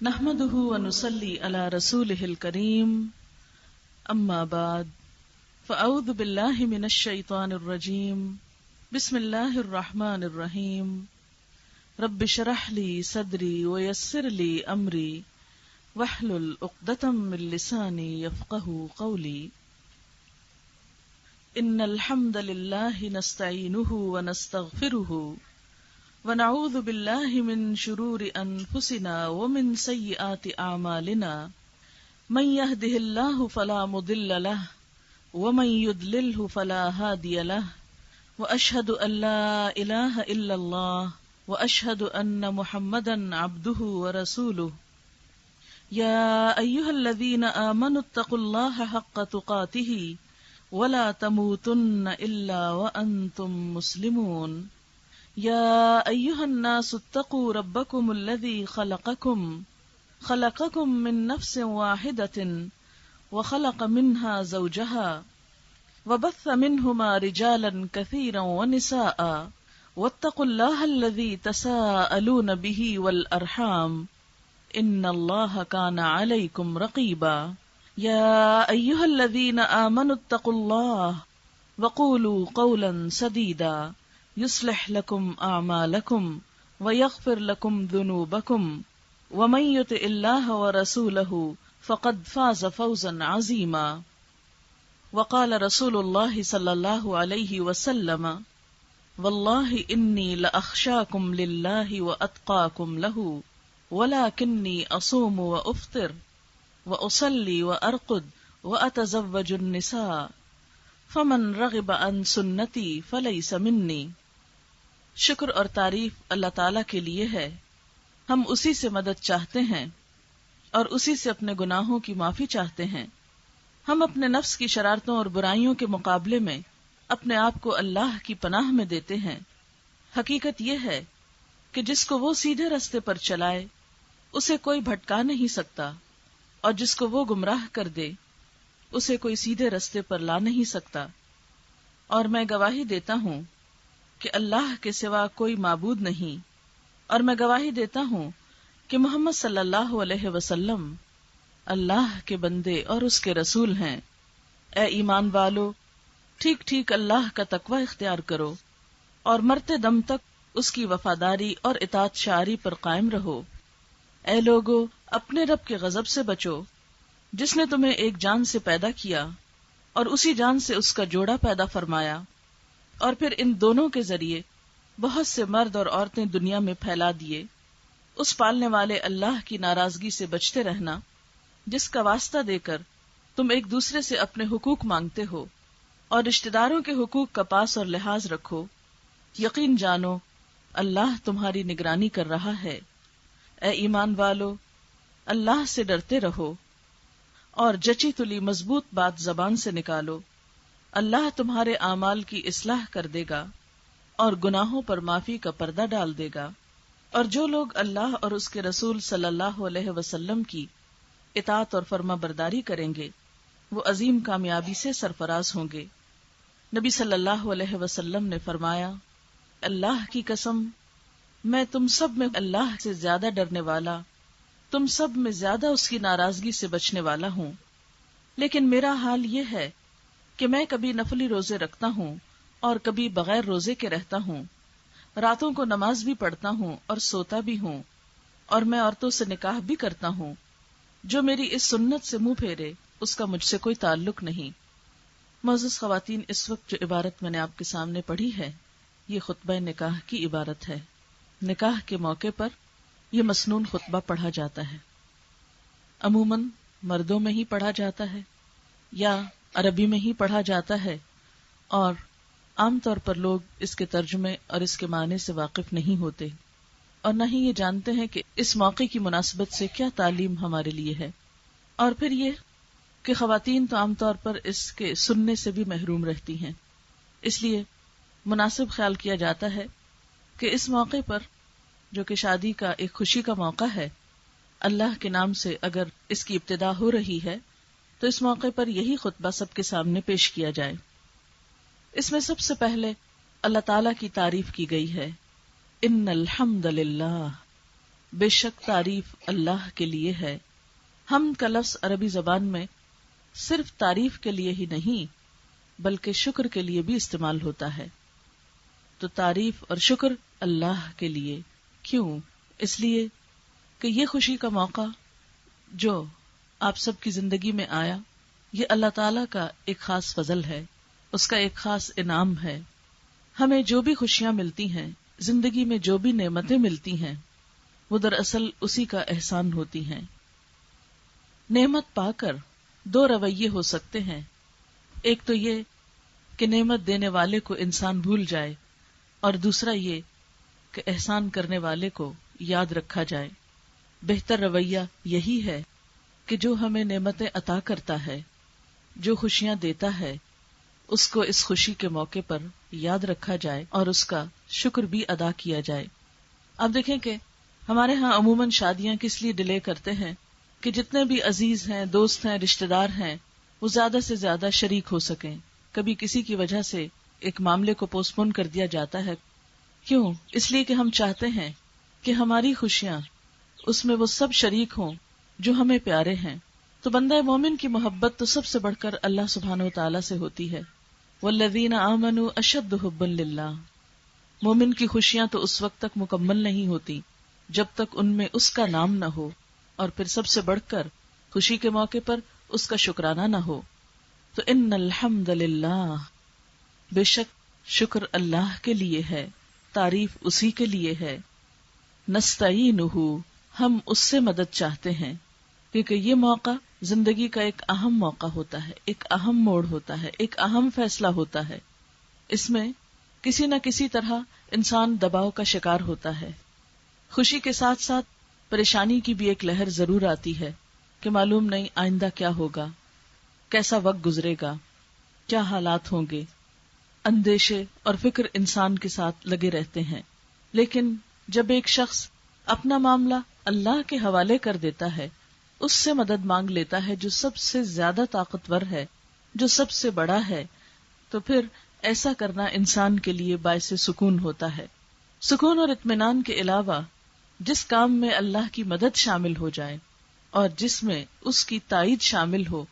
نحمده ونصلي على رسوله الكريم اما بعد فاعوذ بالله من الشيطان الرجيم بسم الله الرحمن الرحيم رب اشرح لي صدري ويسر لي امري واحلل عقدة من لساني يفقهوا قولي ان الحمد لله نستعينه ونستغفره ونعوذ بالله من شرور أنفسنا ومن سيئات أعمالنا من يهده الله فلا مضل له ومن يضلله فلا هادي له وأشهد أن لا إله إلا الله وأشهد أن محمدا عبده ورسوله يا أيها الذين آمنوا اتقوا الله حق تقاته ولا تموتن إلا وأنتم مسلمون يا أيها الناس اتقوا ربكم الذي خلقكم من نفس واحدة وخلق منها زوجها وبث منهما رجالا كثيرا ونساء واتقوا الله الذي تساءلون به والأرحام إن الله كان عليكم رقيبا يا أيها الذين آمنوا اتقوا الله وقولوا قولا سديدا يصلح لكم أعمالكم ويغفر لكم ذنوبكم ومن يطع الله ورسوله فقد فاز فوزا عظيما وقال رسول الله صلى الله عليه وسلم والله إني لأخشاكم لله وأتقاكم له ولكني أصوم وأفطر وأصلي وأرقد وأتزوج النساء فمن رغب عن سنتي فليس مني۔ شکر اور تعریف اللہ تعالیٰ کے لیے ہے، ہم اسی سے مدد چاہتے ہیں اور اسی سے اپنے گناہوں کی معافی چاہتے ہیں۔ ہم اپنے نفس کی شرارتوں اور برائیوں کے مقابلے میں اپنے آپ کو اللہ کی پناہ میں دیتے ہیں۔ حقیقت یہ ہے کہ جس کو وہ سیدھے راستے پر چلائے اسے کوئی بھٹکا نہیں سکتا، اور جس کو وہ گمراہ کر دے اسے کوئی سیدھے راستے پر لا نہیں سکتا۔ اور میں گواہی دیتا ہوں کہ اللہ کے سوا کوئی معبود نہیں، اور میں گواہی دیتا ہوں کہ محمد صلی اللہ علیہ وسلم اللہ کے بندے اور اس کے رسول ہیں۔ اے ایمان والو، ٹھیک ٹھیک اللہ کا تقوی اختیار کرو اور مرتے دم تک اس کی وفاداری اور اطاعت شعاری پر قائم رہو۔ اے لوگو، اپنے رب کے غضب سے بچو، جس نے تمہیں ایک جان سے پیدا کیا اور اسی جان سے اس کا جوڑا پیدا فرمایا، اور پھر ان دونوں کے ذریعے بہت سے مرد اور عورتیں دنیا میں پھیلا دیے۔ اس پالنے والے اللہ کی ناراضگی سے بچتے رہنا جس کا واسطہ دے کر تم ایک دوسرے سے اپنے حقوق مانگتے ہو، اور رشتہ داروں کے حقوق کا پاس اور لحاظ رکھو۔ یقین جانو اللہ تمہاری نگرانی کر رہا ہے۔ اے ایمان والو، اللہ سے ڈرتے رہو اور جچی تلی مضبوط بات زبان سے نکالو۔ اللہ تمہارے اعمال کی اصلاح کر دے گا اور گناہوں پر معافی کا پردہ ڈال دے گا۔ اور جو لوگ اللہ اور اس کے رسول صلی اللہ علیہ وسلم کی اطاعت اور فرما برداری کریں گے وہ عظیم کامیابی سے سرفراز ہوں گے۔ نبی صلی اللہ علیہ وسلم نے فرمایا، اللہ کی قسم، میں تم سب میں اللہ سے زیادہ ڈرنے والا، تم سب میں زیادہ اس کی ناراضگی سے بچنے والا ہوں۔ لیکن میرا حال یہ ہے کہ میں کبھی نفلی روزے رکھتا ہوں اور کبھی بغیر روزے کے رہتا ہوں، راتوں کو نماز بھی پڑھتا ہوں اور سوتا بھی ہوں، اور میں عورتوں سے نکاح بھی کرتا ہوں۔ جو میری اس سنت سے منہ پھیرے اس کا مجھ سے کوئی تعلق نہیں۔ معزز خواتین، اس وقت جو عبارت میں نے آپ کے سامنے پڑھی ہے یہ خطبہ نکاح کی عبارت ہے۔ نکاح کے موقع پر یہ مسنون خطبہ پڑھا جاتا ہے، عموماً مردوں میں ہی پڑھا جاتا ہے یا عربی میں ہی پڑھا جاتا ہے، اور عام طور پر لوگ اس کے ترجمے اور اس کے معنی سے واقف نہیں ہوتے، اور نہ ہی یہ جانتے ہیں کہ اس موقع کی مناسبت سے کیا تعلیم ہمارے لیے ہے۔ اور پھر یہ کہ خواتین تو عام طور پر اس کے سننے سے بھی محروم رہتی ہیں، اس لیے مناسب خیال کیا جاتا ہے کہ اس موقع پر جو کہ شادی کا ایک خوشی کا موقع ہے، اللہ کے نام سے اگر اس کی ابتدا ہو رہی ہے تو اس موقع پر یہی خطبہ سب کے سامنے پیش کیا جائے۔ اس میں سب سے پہلے اللہ تعالیٰ کی تعریف کی گئی ہے، ان الحمد للہ، بے شک تعریف اللہ کے لیے ہے۔ حمد کا لفظ عربی زبان میں صرف تعریف کے لیے ہی نہیں بلکہ شکر کے لیے بھی استعمال ہوتا ہے۔ تو تعریف اور شکر اللہ کے لیے، کیوں؟ اس لیے کہ یہ خوشی کا موقع جو آپ سب کی زندگی میں آیا، یہ اللہ تعالی کا ایک خاص فضل ہے، اس کا ایک خاص انعام ہے۔ ہمیں جو بھی خوشیاں ملتی ہیں، زندگی میں جو بھی نعمتیں ملتی ہیں، وہ دراصل اسی کا احسان ہوتی ہیں۔ نعمت پا کر دو رویے ہو سکتے ہیں، ایک تو یہ کہ نعمت دینے والے کو انسان بھول جائے، اور دوسرا یہ کہ احسان کرنے والے کو یاد رکھا جائے۔ بہتر رویہ یہی ہے کہ جو ہمیں نعمتیں عطا کرتا ہے، جو خوشیاں دیتا ہے، اس کو اس خوشی کے موقع پر یاد رکھا جائے اور اس کا شکر بھی ادا کیا جائے۔ آپ دیکھیں کہ ہمارے ہاں عموماً شادیاں کس لیے ڈیلے کرتے ہیں کہ جتنے بھی عزیز ہیں، دوست ہیں، رشتہ دار ہیں، وہ زیادہ سے زیادہ شریک ہو سکیں۔ کبھی کسی کی وجہ سے ایک معاملے کو پوسٹ پون کر دیا جاتا ہے، کیوں؟ اس لیے کہ ہم چاہتے ہیں کہ ہماری خوشیاں اس میں وہ سب شریک ہوں جو ہمیں پیارے ہیں۔ تو بندہ مومن کی محبت تو سب سے بڑھ کر اللہ سبحانہ و تعالیٰ سے ہوتی ہے۔ والذین آمنوا اشد حبا للہ، مومن کی خوشیاں تو اس وقت تک مکمل نہیں ہوتی جب تک ان میں اس کا نام نہ ہو، اور پھر سب سے بڑھ کر خوشی کے موقع پر اس کا شکرانہ نہ ہو۔ تو ان الحمد للہ، بے شک شکر اللہ کے لیے ہے، تعریف اسی کے لیے ہے۔ نستعینہ، ہم اس سے مدد چاہتے ہیں، کیونکہ یہ موقع زندگی کا ایک اہم موقع ہوتا ہے، ایک اہم موڑ ہوتا ہے، ایک اہم فیصلہ ہوتا ہے۔ اس میں کسی نہ کسی طرح انسان دباؤ کا شکار ہوتا ہے۔ خوشی کے ساتھ ساتھ پریشانی کی بھی ایک لہر ضرور آتی ہے کہ معلوم نہیں آئندہ کیا ہوگا، کیسا وقت گزرے گا، کیا حالات ہوں گے۔ اندیشے اور فکر انسان کے ساتھ لگے رہتے ہیں، لیکن جب ایک شخص اپنا معاملہ اللہ کے حوالے کر دیتا ہے، اس سے مدد مانگ لیتا ہے جو سب سے زیادہ طاقتور ہے، جو سب سے بڑا ہے، تو پھر ایسا کرنا انسان کے لیے باعث سکون ہوتا ہے۔ سکون اور اطمینان کے علاوہ جس کام میں اللہ کی مدد شامل ہو جائے اور جس میں اس کی تائید شامل ہو،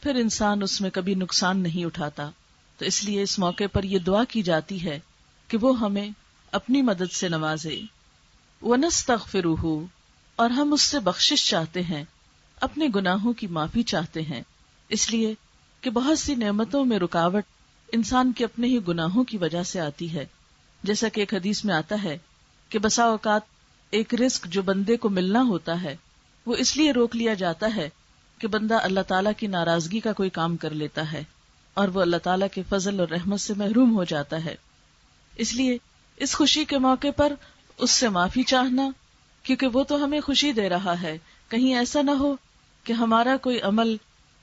پھر انسان اس میں کبھی نقصان نہیں اٹھاتا۔ تو اس لیے اس موقع پر یہ دعا کی جاتی ہے کہ وہ ہمیں اپنی مدد سے نوازے۔ وَنَسْتَغْفِرُهُ، اور ہم اس سے بخشش چاہتے ہیں، اپنے گناہوں کی معافی چاہتے ہیں، اس لیے کہ بہت سی نعمتوں میں رکاوٹ انسان کے اپنے ہی گناہوں کی وجہ سے آتی ہے۔ جیسا کہ ایک حدیث میں آتا ہے کہ بسا اوقات ایک رزق جو بندے کو ملنا ہوتا ہے، وہ اس لیے روک لیا جاتا ہے کہ بندہ اللہ تعالیٰ کی ناراضگی کا کوئی کام کر لیتا ہے اور وہ اللہ تعالیٰ کے فضل اور رحمت سے محروم ہو جاتا ہے۔ اس لیے اس خوشی کے موقع پر اس سے معافی چاہنا، کیونکہ وہ تو ہمیں خوشی دے رہا ہے، کہیں ایسا نہ ہو کہ ہمارا کوئی عمل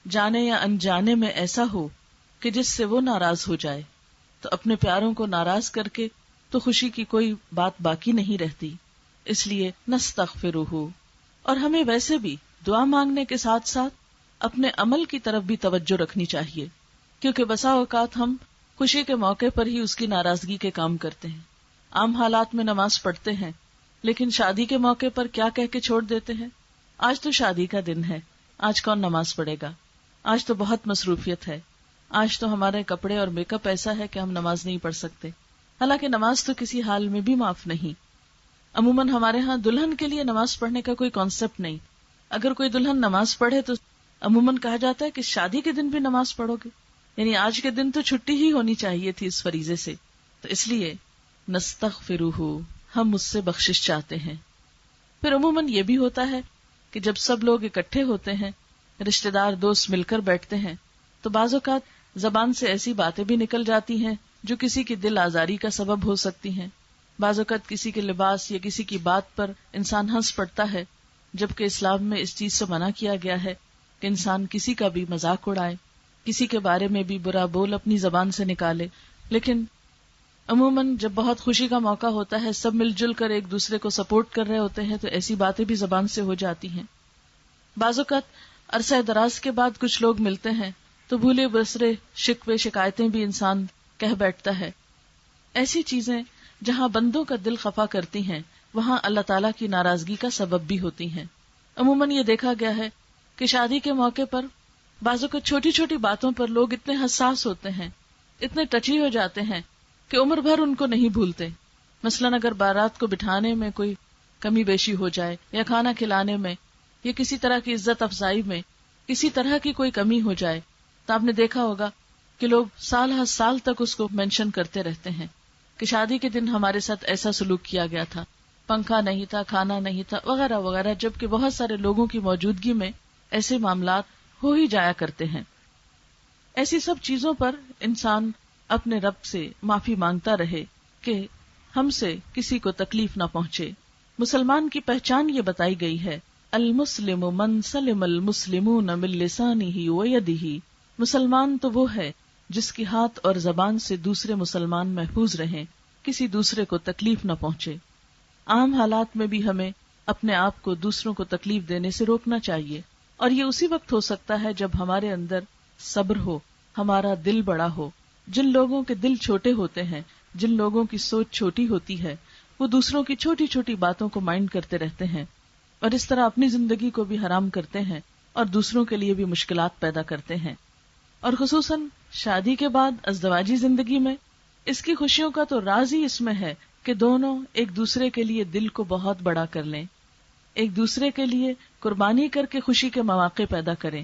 جانے یا انجانے میں ایسا ہو کہ جس سے وہ ناراض ہو جائے۔ تو اپنے پیاروں کو ناراض کر کے تو خوشی کی کوئی بات باقی نہیں رہتی۔ اس لیے نستغفرہ، اور ہمیں ویسے بھی دعا مانگنے کے ساتھ ساتھ اپنے عمل کی طرف بھی توجہ رکھنی چاہیے، کیونکہ بسا اوقات ہم خوشی کے موقع پر ہی اس کی ناراضگی کے کام کرتے ہیں۔ عام حالات میں نماز پڑھتے ہیں، لیکن شادی کے موقع پر کیا کہہ کے چھوڑ دیتے ہیں؟ آج تو شادی کا دن ہے، آج کون نماز پڑھے گا، آج تو بہت مصروفیت ہے، آج تو ہمارے کپڑے اور میک اپ ایسا ہے کہ ہم نماز نہیں پڑھ سکتے۔ حالانکہ نماز تو کسی حال میں بھی معاف نہیں۔ عموماً ہمارے ہاں دلہن کے لیے نماز پڑھنے کا کوئی کانسیپٹ نہیں۔ اگر کوئی دلہن نماز پڑھے تو عموماً کہا جاتا ہے کہ شادی کے دن بھی نماز پڑھو گے، یعنی آج کے دن تو چھٹی ہی ہونی چاہیے تھی اس فریضے سے۔ تو اس لیے نستغفرہ، ہم اس سے بخشش چاہتے ہیں۔ پھر عموماً یہ بھی ہوتا ہے کہ جب سب لوگ اکٹھے ہوتے ہیں، رشتہ دار دوست مل کر بیٹھتے ہیں، تو بعض اوقات زبان سے ایسی باتیں بھی نکل جاتی ہیں جو کسی کی دل آزاری کا سبب ہو سکتی ہیں۔ بعض اوقات کسی کے لباس یا کسی کی بات پر انسان ہنس پڑتا ہے، جبکہ اسلام میں اس چیز سے منع کیا گیا ہے کہ انسان کسی کا بھی مذاق اڑائے، کسی کے بارے میں بھی برا بول اپنی زبان سے نکالے۔ لیکن عموماً جب بہت خوشی کا موقع ہوتا ہے، سب مل جل کر ایک دوسرے کو سپورٹ کر رہے ہوتے ہیں، تو ایسی باتیں بھی زبان سے ہو جاتی ہیں۔ بعض اوقات عرصہ دراز کے بعد کچھ لوگ ملتے ہیں تو بھولے بسرے شکوے شکایتیں بھی انسان کہہ بیٹھتا ہے۔ ایسی چیزیں جہاں بندوں کا دل خفا کرتی ہیں، وہاں اللہ تعالیٰ کی ناراضگی کا سبب بھی ہوتی ہیں۔ عموماً یہ دیکھا گیا ہے کہ شادی کے موقع پر بعضوں کو چھوٹی چھوٹی باتوں پر لوگ اتنے حساس ہوتے ہیں، اتنے ٹچی ہو جاتے ہیں کہ عمر بھر ان کو نہیں بھولتے۔ مثلاً اگر بارات کو بٹھانے میں کوئی کمی بیشی ہو جائے، یا کھانا کھلانے میں، یا کسی طرح کی عزت افزائی میں کسی طرح کی کوئی کمی ہو جائے، تو آپ نے دیکھا ہوگا کہ لوگ سال ہر سال تک اس کو مینشن کرتے رہتے ہیں کہ شادی کے دن ہمارے ساتھ ایسا سلوک کیا گیا تھا، پنکھا نہیں تھا، کھانا نہیں تھا، وغیرہ وغیرہ، جبکہ بہت سارے لوگوں کی موجودگی میں ایسے معاملات ہو ہی جایا کرتے ہیں۔ ایسی سب چیزوں پر انسان اپنے رب سے معافی مانگتا رہے کہ ہم سے کسی کو تکلیف نہ پہنچے۔ مسلمان کی پہچان یہ بتائی گئی ہے، المسلم من سلم المسلمون من لسانہ ویدہ، مسلمان تو وہ ہے جس کی ہاتھ اور زبان سے دوسرے مسلمان محفوظ رہیں، کسی دوسرے کو تکلیف نہ پہنچے۔ عام حالات میں بھی ہمیں اپنے آپ کو دوسروں کو تکلیف دینے سے روکنا چاہیے، اور یہ اسی وقت ہو سکتا ہے جب ہمارے اندر صبر ہو، ہمارا دل بڑا ہو۔ جن لوگوں کے دل چھوٹے ہوتے ہیں، جن لوگوں کی سوچ چھوٹی ہوتی ہے، وہ دوسروں کی چھوٹی چھوٹی باتوں کو مائنڈ کرتے رہتے ہیں، اور اس طرح اپنی زندگی کو بھی حرام کرتے ہیں اور دوسروں کے لیے بھی مشکلات پیدا کرتے ہیں۔ اور خصوصاً شادی کے بعد ازدواجی زندگی میں اس کی خوشیوں کا تو راز ہی اس میں ہے کہ دونوں ایک دوسرے کے لیے دل کو بہت بڑا کر لیں، ایک دوسرے کے لیے قربانی کر کے خوشی کے مواقع پیدا کریں۔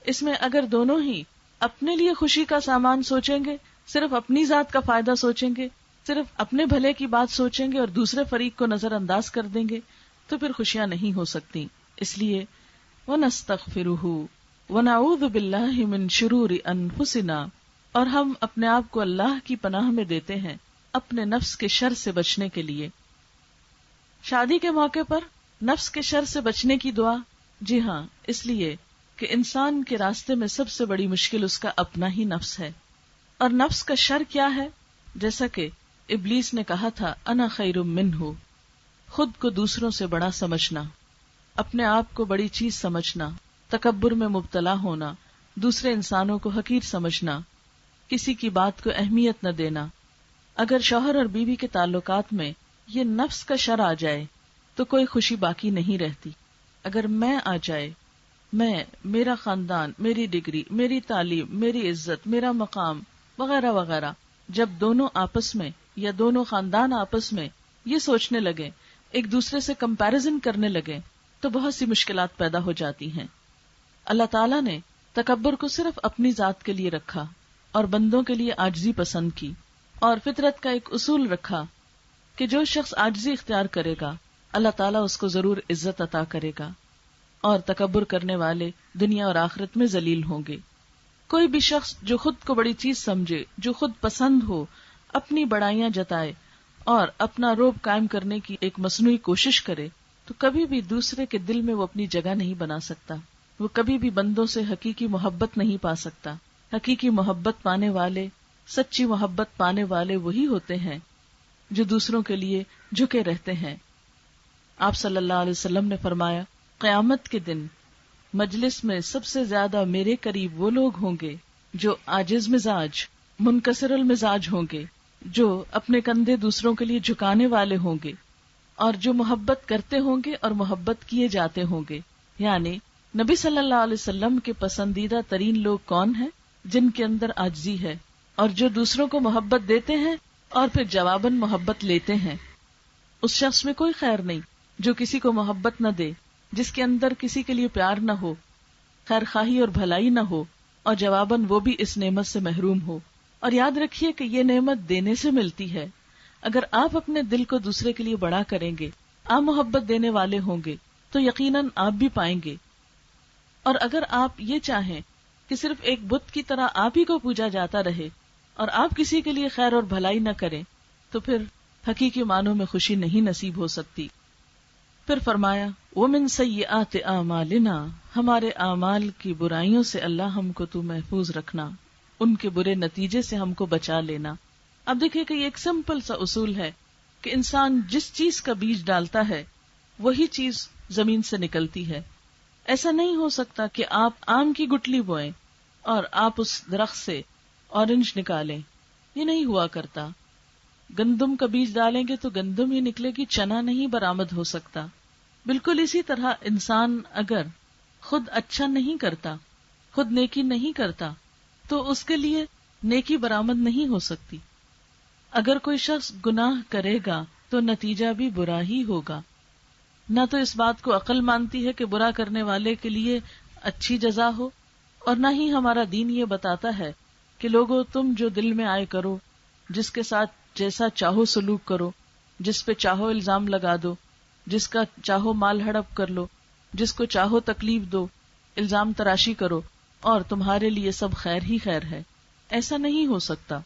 اس میں اگر دونوں ہی اپنے لیے خوشی کا سامان سوچیں گے، صرف اپنی ذات کا فائدہ سوچیں گے، صرف اپنے بھلے کی بات سوچیں گے اور دوسرے فریق کو نظر انداز کر دیں گے، تو پھر خوشیاں نہیں ہو سکتی۔ اس لیے وَنَسْتَغْفِرُهُ وَنَعُوذُ بِاللَّهِ مِن شُرُورِ أَنفُسِنَا، اور ہم اپنے آپ کو اللہ کی پناہ میں دیتے ہیں اپنے نفس کے شر سے بچنے کے لیے۔ شادی کے موقع پر نفس کے شر سے بچنے کی دعا، جی ہاں، اس لیے کہ انسان کے راستے میں سب سے بڑی مشکل اس کا اپنا ہی نفس ہے۔ اور نفس کا شر کیا ہے؟ جیسا کہ ابلیس نے کہا تھا، انا خیر منہ، خود کو دوسروں سے بڑا سمجھنا، اپنے آپ کو بڑی چیز سمجھنا، تکبر میں مبتلا ہونا، دوسرے انسانوں کو حقیر سمجھنا، کسی کی بات کو اہمیت نہ دینا۔ اگر شوہر اور بیوی کے تعلقات میں یہ نفس کا شر آ جائے تو کوئی خوشی باقی نہیں رہتی۔ اگر میں آ جائے، میں، میرا خاندان، میری ڈگری، میری تعلیم، میری عزت، میرا مقام وغیرہ وغیرہ، جب دونوں آپس میں یا دونوں خاندان آپس میں یہ سوچنے لگے، ایک دوسرے سے کمپیرزن کرنے لگے، تو بہت سی مشکلات پیدا ہو جاتی ہیں۔ اللہ تعالیٰ نے تکبر کو صرف اپنی ذات کے لیے رکھا اور بندوں کے لیے عاجزی پسند کی، اور فطرت کا ایک اصول رکھا کہ جو شخص عاجزی اختیار کرے گا اللہ تعالیٰ اس کو ضرور عزت عطا کرے گا، اور تکبر کرنے والے دنیا اور آخرت میں ذلیل ہوں گے۔ کوئی بھی شخص جو خود کو بڑی چیز سمجھے، جو خود پسند ہو، اپنی بڑائیاں جتائے اور اپنا رعب قائم کرنے کی ایک مصنوعی کوشش کرے، تو کبھی بھی دوسرے کے دل میں وہ اپنی جگہ نہیں بنا سکتا، وہ کبھی بھی بندوں سے حقیقی محبت نہیں پا سکتا۔ حقیقی محبت پانے والے، سچی محبت پانے والے وہی ہوتے ہیں جو دوسروں کے لیے جھکے رہتے ہیں۔ آپ صلی اللہ علیہ وسلم نے فرمایا، قیامت کے دن مجلس میں سب سے زیادہ میرے قریب وہ لوگ ہوں گے جو عاجز مزاج، منکسر المزاج ہوں گے، جو اپنے کندھے دوسروں کے لیے جھکانے والے ہوں گے، اور جو محبت کرتے ہوں گے اور محبت کیے جاتے ہوں گے۔ یعنی نبی صلی اللہ علیہ وسلم کے پسندیدہ ترین لوگ کون ہیں؟ جن کے اندر عاجزی ہے اور جو دوسروں کو محبت دیتے ہیں اور پھر جواباً محبت لیتے ہیں۔ اس شخص میں کوئی خیر نہیں جو کسی کو محبت نہ دے، جس کے اندر کسی کے لیے پیار نہ ہو، خیر خواہی اور بھلائی نہ ہو، اور جواباً وہ بھی اس نعمت سے محروم ہو۔ اور یاد رکھیے کہ یہ نعمت دینے سے ملتی ہے۔ اگر آپ اپنے دل کو دوسرے کے لیے بڑا کریں گے، آپ محبت دینے والے ہوں گے، تو یقیناً آپ بھی پائیں گے۔ اور اگر آپ یہ چاہیں کہ صرف ایک بت کی طرح آپ ہی کو پوجا جاتا رہے اور آپ کسی کے لیے خیر اور بھلائی نہ کریں، تو پھر حقیقی معنوں میں خوشی نہیں نصیب ہو سکتی۔ پھر فرمایا، وَمِن سَيِّئَاتِ أَعْمَالِنَا، ہمارے اعمال کی برائیوں سے اللہ ہم کو تو محفوظ رکھنا، ان کے برے نتیجے سے ہم کو بچا لینا۔ اب دیکھیں کہ یہ ایک سمپل سا اصول ہے کہ انسان جس چیز کا بیج ڈالتا ہے وہی چیز زمین سے نکلتی ہے۔ ایسا نہیں ہو سکتا کہ آپ آم کی گٹلی بوئیں اور آپ اس درخت سے اورنج نکالیں، یہ نہیں ہوا کرتا۔ گندم کا بیج ڈالیں گے تو گندم ہی نکلے گی، چنا نہیں برآمد ہو سکتا۔ بالکل اسی طرح انسان اگر خود اچھا نہیں کرتا، خود نیکی نہیں کرتا، تو اس کے لیے نیکی برآمد نہیں ہو سکتی۔ اگر کوئی شخص گناہ کرے گا تو نتیجہ بھی برا ہی ہوگا۔ نہ تو اس بات کو عقل مانتی ہے کہ برا کرنے والے کے لیے اچھی جزا ہو، اور نہ ہی ہمارا دین یہ بتاتا ہے کہ لوگوں تم جو دل میں آئے کرو، جس کے ساتھ جیسا چاہو سلوک کرو، جس پہ چاہو الزام لگا دو، جس کا چاہو مال ہڑپ کر لو، جس کو چاہو تکلیف دو، الزام تراشی کرو، اور تمہارے لیے سب خیر ہی خیر ہے۔ ایسا نہیں ہو سکتا۔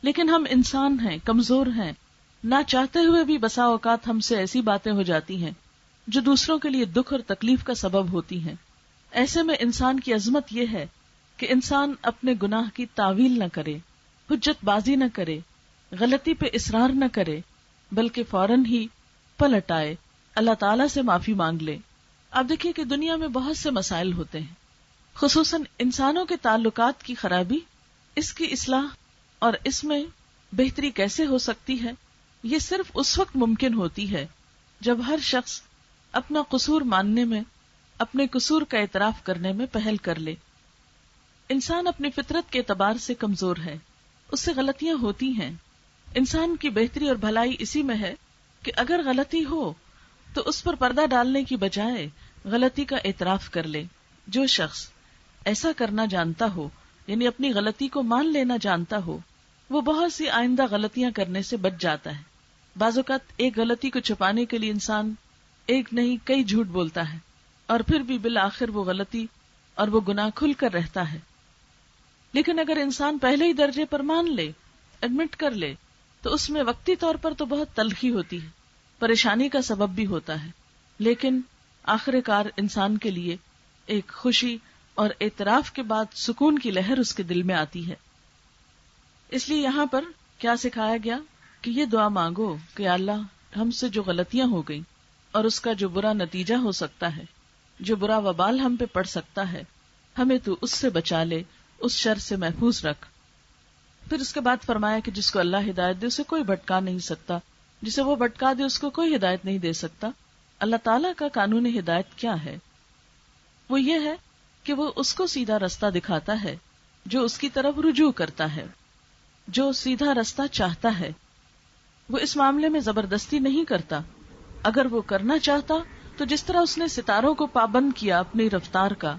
لیکن ہم انسان ہیں، کمزور ہیں، نہ چاہتے ہوئے بھی بسا اوقات ہم سے ایسی باتیں ہو جاتی ہیں جو دوسروں کے لیے دکھ اور تکلیف کا سبب ہوتی ہیں۔ ایسے میں انسان کی عظمت یہ ہے کہ انسان اپنے گناہ کی تاویل نہ کرے، حجت بازی نہ کرے، غلطی پہ اصرار نہ کرے، بلکہ فوراً ہی پلٹ آئے، اللہ تعالیٰ سے معافی مانگ لے۔ آپ دیکھیے کہ دنیا میں بہت سے مسائل ہوتے ہیں، خصوصاً انسانوں کے تعلقات کی خرابی، اس کی اصلاح اور اس میں بہتری کیسے ہو سکتی ہے، یہ صرف اس وقت ممکن ہوتی ہے جب ہر شخص اپنا قصور ماننے میں، اپنے قصور کا اعتراف کرنے میں پہل کر لے۔ انسان اپنی فطرت کے اعتبار سے کمزور ہے، اس سے غلطیاں ہوتی ہیں۔ انسان کی بہتری اور بھلائی اسی میں ہے کہ اگر غلطی ہو تو اس پر پردہ ڈالنے کی بجائے غلطی کا اعتراف کر لے۔ جو شخص ایسا کرنا جانتا ہو، یعنی اپنی غلطی کو مان لینا جانتا ہو، وہ بہت سی آئندہ غلطیاں کرنے سے بچ جاتا ہے۔ بعض اوقات ایک غلطی کو چھپانے کے لیے انسان ایک نہیں کئی جھوٹ بولتا ہے، اور پھر بھی بالآخر وہ غلطی اور وہ گناہ کھل کر رہتا ہے۔ لیکن اگر انسان پہلے ہی درجے پر مان لے، ایڈمٹ کر لے، تو اس میں وقتی طور پر تو بہت تلخی ہوتی ہے، پریشانی کا سبب بھی ہوتا ہے، لیکن آخر کار انسان کے لیے ایک خوشی اور اعتراف کے بعد سکون کی لہر اس کے دل میں آتی ہے۔ اس لیے یہاں پر کیا سکھایا گیا کہ یہ دعا مانگو کہ اللہ ہم سے جو غلطیاں ہو گئیں اور اس کا جو برا نتیجہ ہو سکتا ہے، جو برا وبال ہم پہ پڑ سکتا ہے، ہمیں تو اس سے بچا لے، اس شر سے محفوظ رکھ۔ پھر اس کے بعد فرمایا کہ جس کو اللہ ہدایت دے اسے کوئی بھٹکا نہیں سکتا، جسے وہ بھٹکا دے اس کو کوئی ہدایت نہیں دے سکتا۔ اللہ تعالیٰ کا قانون ہدایت کیا ہے؟ وہ یہ ہے کہ وہ اس کو سیدھا رستہ دکھاتا ہے جو اس کی طرف رجوع کرتا ہے، جو سیدھا رستہ چاہتا ہے۔ وہ اس معاملے میں زبردستی نہیں کرتا۔ اگر وہ کرنا چاہتا تو جس طرح اس نے ستاروں کو پابند کیا اپنی رفتار کا،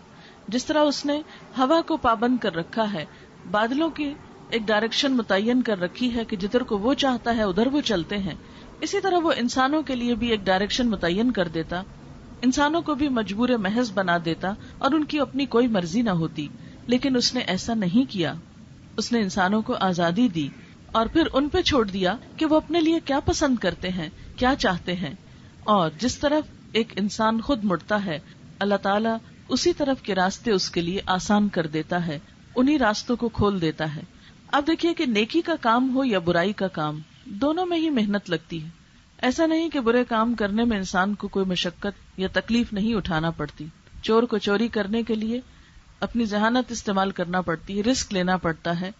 جس طرح اس نے ہوا کو پابند کر رکھا ہے، بادلوں کی ایک ڈائریکشن متعین کر رکھی ہے کہ جدھر کو وہ چاہتا ہے ادھر وہ چلتے ہیں، اسی طرح وہ انسانوں کے لیے بھی ایک ڈائریکشن متعین کر دیتا، انسانوں کو بھی مجبور محض بنا دیتا اور ان کی اپنی کوئی مرضی نہ ہوتی۔ لیکن اس نے ایسا نہیں کیا، اس نے انسانوں کو آزادی دی اور پھر ان پہ چھوڑ دیا کہ وہ اپنے لیے کیا پسند کرتے ہیں، کیا چاہتے ہیں، اور جس طرف ایک انسان خود مڑتا ہے اللہ تعالیٰ اسی طرف کے راستے اس کے لیے آسان کر دیتا ہے، انہی راستوں کو کھول دیتا ہے۔ اب دیکھیے کہ نیکی کا کام ہو یا برائی کا کام، دونوں میں ہی محنت لگتی ہے۔ ایسا نہیں کہ برے کام کرنے میں انسان کو کوئی مشقت یا تکلیف نہیں اٹھانا پڑتی۔ چور کو چوری کرنے کے لیے اپنی ذہانت استعمال کرنا پڑتی ہے، رسک لینا پڑتا ہے،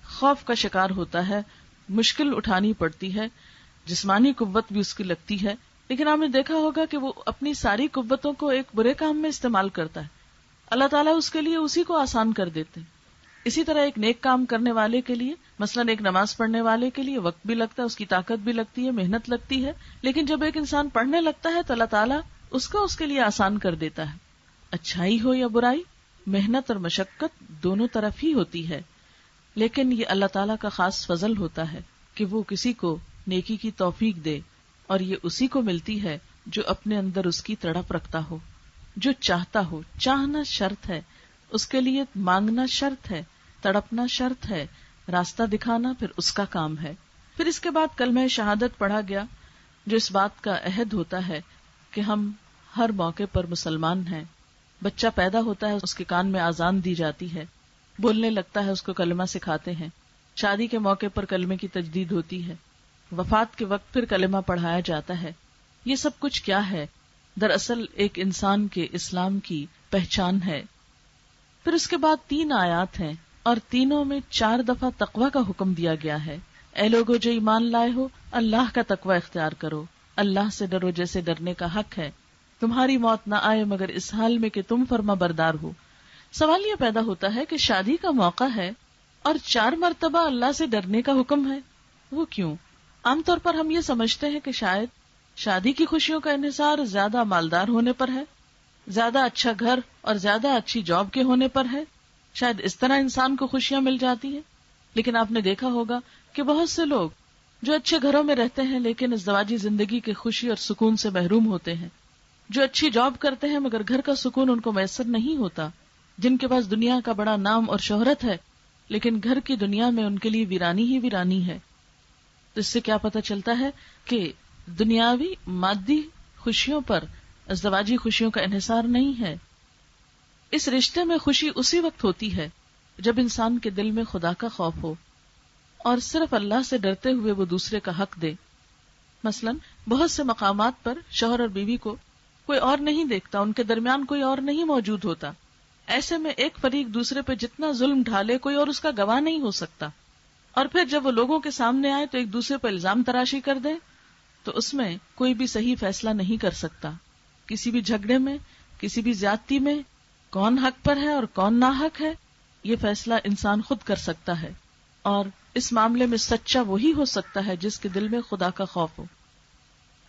خوف کا شکار ہوتا ہے، مشکل اٹھانی پڑتی ہے، جسمانی قوت بھی اس کی لگتی ہے، لیکن آپ نے دیکھا ہوگا کہ وہ اپنی ساری قوتوں کو ایک برے کام میں استعمال کرتا ہے، اللہ تعالیٰ اس کے لیے اسی کو آسان کر دیتے ہیں۔ اسی طرح ایک نیک کام کرنے والے کے لیے، مثلاً ایک نماز پڑھنے والے کے لیے وقت بھی لگتا ہے، اس کی طاقت بھی لگتی ہے، محنت لگتی ہے، لیکن جب ایک انسان پڑھنے لگتا ہے تو اللہ تعالیٰ اس کو اس کے لیے آسان کر دیتا ہے۔ اچھائی ہو یا برائی، محنت اور مشقت دونوں طرف ہی ہوتی ہے، لیکن یہ اللہ تعالیٰ کا خاص فضل ہوتا ہے کہ وہ کسی کو نیکی کی توفیق دے، اور یہ اسی کو ملتی ہے جو اپنے اندر اس کی تڑپ رکھتا ہو، جو چاہتا ہو۔ چاہنا شرط ہے، اس کے لیے مانگنا شرط ہے، تڑپنا شرط ہے، راستہ دکھانا پھر اس کا کام ہے۔ پھر اس کے بعد کلمہ شہادت پڑھا گیا، جو اس بات کا عہد ہوتا ہے کہ ہم ہر موقع پر مسلمان ہیں۔ بچہ پیدا ہوتا ہے، اس کے کان میں اذان دی جاتی ہے، بولنے لگتا ہے، اس کو کلمہ سکھاتے ہیں، شادی کے موقع پر کلمے کی تجدید ہوتی ہے، وفات کے وقت پھر کلمہ پڑھایا جاتا ہے۔ یہ سب کچھ کیا ہے؟ دراصل ایک انسان کے اسلام کی پہچان ہے۔ پھر اس کے بعد 3 آیات ہیں اور تینوں میں 4 دفعہ تقویٰ کا حکم دیا گیا ہے۔ اے لوگو جو ایمان لائے ہو، اللہ کا تقوی اختیار کرو، اللہ سے ڈرو جیسے ڈرنے کا حق ہے، تمہاری موت نہ آئے مگر اس حال میں کہ تم فرما بردار ہو۔ سوال یہ پیدا ہوتا ہے کہ شادی کا موقع ہے اور 4 مرتبہ اللہ سے ڈرنے کا حکم ہے، وہ کیوں؟ عام طور پر ہم یہ سمجھتے ہیں کہ شاید شادی کی خوشیوں کا انحصار زیادہ مالدار ہونے پر ہے، زیادہ اچھا گھر اور زیادہ اچھی جاب کے ہونے پر ہے، شاید اس طرح انسان کو خوشیاں مل جاتی ہیں۔ لیکن آپ نے دیکھا ہوگا کہ بہت سے لوگ جو اچھے گھروں میں رہتے ہیں لیکن ازدواجی زندگی کے خوشی اور سکون سے محروم ہوتے ہیں، جو اچھی جاب کرتے ہیں مگر گھر کا سکون ان کو میسر نہیں ہوتا، جن کے پاس دنیا کا بڑا نام اور شہرت ہے لیکن گھر کی دنیا میں ان کے لیے ویرانی ہی ویرانی ہے۔ تو اس سے کیا پتہ چلتا ہے کہ دنیاوی مادی خوشیوں پر ازدواجی خوشیوں کا انحصار نہیں ہے۔ اس رشتے میں خوشی اسی وقت ہوتی ہے جب انسان کے دل میں خدا کا خوف ہو اور صرف اللہ سے ڈرتے ہوئے وہ دوسرے کا حق دے۔ مثلا بہت سے مقامات پر شوہر اور بیوی کو کوئی اور نہیں دیکھتا، ان کے درمیان کوئی اور نہیں موجود ہوتا، ایسے میں ایک فریق دوسرے پہ جتنا ظلم ڈھالے کوئی اور اس کا گواہ نہیں ہو سکتا، اور پھر جب وہ لوگوں کے سامنے آئے تو ایک دوسرے پر الزام تراشی کر دے تو اس میں کوئی بھی صحیح فیصلہ نہیں کر سکتا۔ کسی بھی جھگڑے میں، کسی بھی زیادتی میں کون حق پر ہے اور کون ناحق ہے، یہ فیصلہ انسان خود کر سکتا ہے، اور اس معاملے میں سچا وہی ہو سکتا ہے جس کے دل میں خدا کا خوف ہو،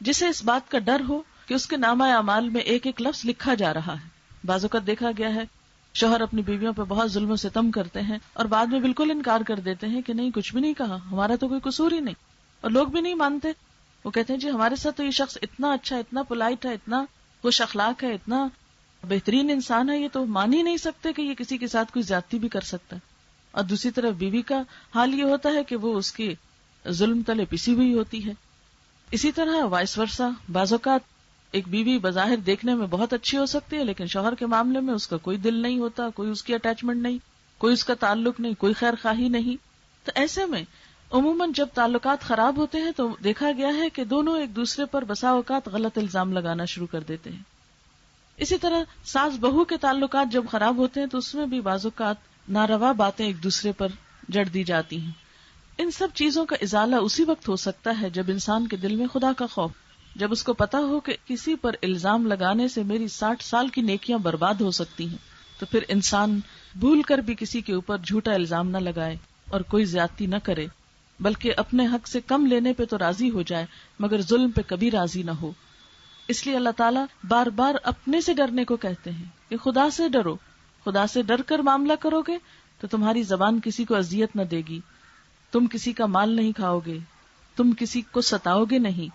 جسے اس بات کا ڈر ہو کہ اس کے نامہ اعمال میں ایک ایک لفظ لکھا جا رہا ہے۔ بعض اوقات دیکھا گیا ہے شوہر اپنی بیویوں پہ بہت ظلم و ستم کرتے ہیں اور بعد میں بالکل انکار کر دیتے ہیں کہ نہیں، کچھ بھی نہیں کہا، ہمارا تو کوئی قصور ہی نہیں، اور لوگ بھی نہیں مانتے۔ وہ کہتے ہیں جی ہمارے ساتھ تو یہ شخص اتنا اچھا، اتنا پولائٹ ہے، اتنا خوش اخلاق ہے، اتنا بہترین انسان ہے، یہ تو مان ہی نہیں سکتے کہ یہ کسی کے ساتھ کوئی زیادتی بھی کر سکتا ہے۔ اور دوسری طرف بیوی کا حال یہ ہوتا ہے کہ وہ اس کی ظلم تلے پسی ہوئی ہوتی ہے۔ اسی طرح وائس ورسا، بعض اوقات ایک بیوی بظاہر دیکھنے میں بہت اچھی ہو سکتی ہے لیکن شوہر کے معاملے میں اس کا کوئی دل نہیں ہوتا، کوئی اس کی اٹیچمنٹ نہیں، کوئی اس کا تعلق نہیں، کوئی خیر خواہی نہیں۔ تو ایسے میں عموماً جب تعلقات خراب ہوتے ہیں تو دیکھا گیا ہے کہ دونوں ایک دوسرے پر بسا اوقات غلط الزام لگانا شروع کر دیتے ہیں۔ اسی طرح ساس بہو کے تعلقات جب خراب ہوتے ہیں تو اس میں بھی بعض اوقات ناروا باتیں ایک دوسرے پر جڑ دی جاتی ہیں۔ ان سب چیزوں کا ازالہ اسی وقت ہو سکتا ہے جب انسان کے دل میں خدا کا خوف، جب اس کو پتا ہو کہ کسی پر الزام لگانے سے میری 60 سال کی نیکیاں برباد ہو سکتی ہیں، تو پھر انسان بھول کر بھی کسی کے اوپر جھوٹا الزام نہ لگائے اور کوئی زیادتی نہ کرے، بلکہ اپنے حق سے کم لینے پہ تو راضی ہو جائے مگر ظلم پہ کبھی راضی نہ ہو۔ اس لیے اللہ تعالیٰ بار بار اپنے سے ڈرنے کو کہتے ہیں کہ خدا سے ڈرو، خدا سے ڈر کر معاملہ کرو گے تو تمہاری زبان کسی کو اذیت نہ دے گی، تم کسی کا مال نہیں کھاؤ گے، تم کسی کو ستاؤ گے نہیں،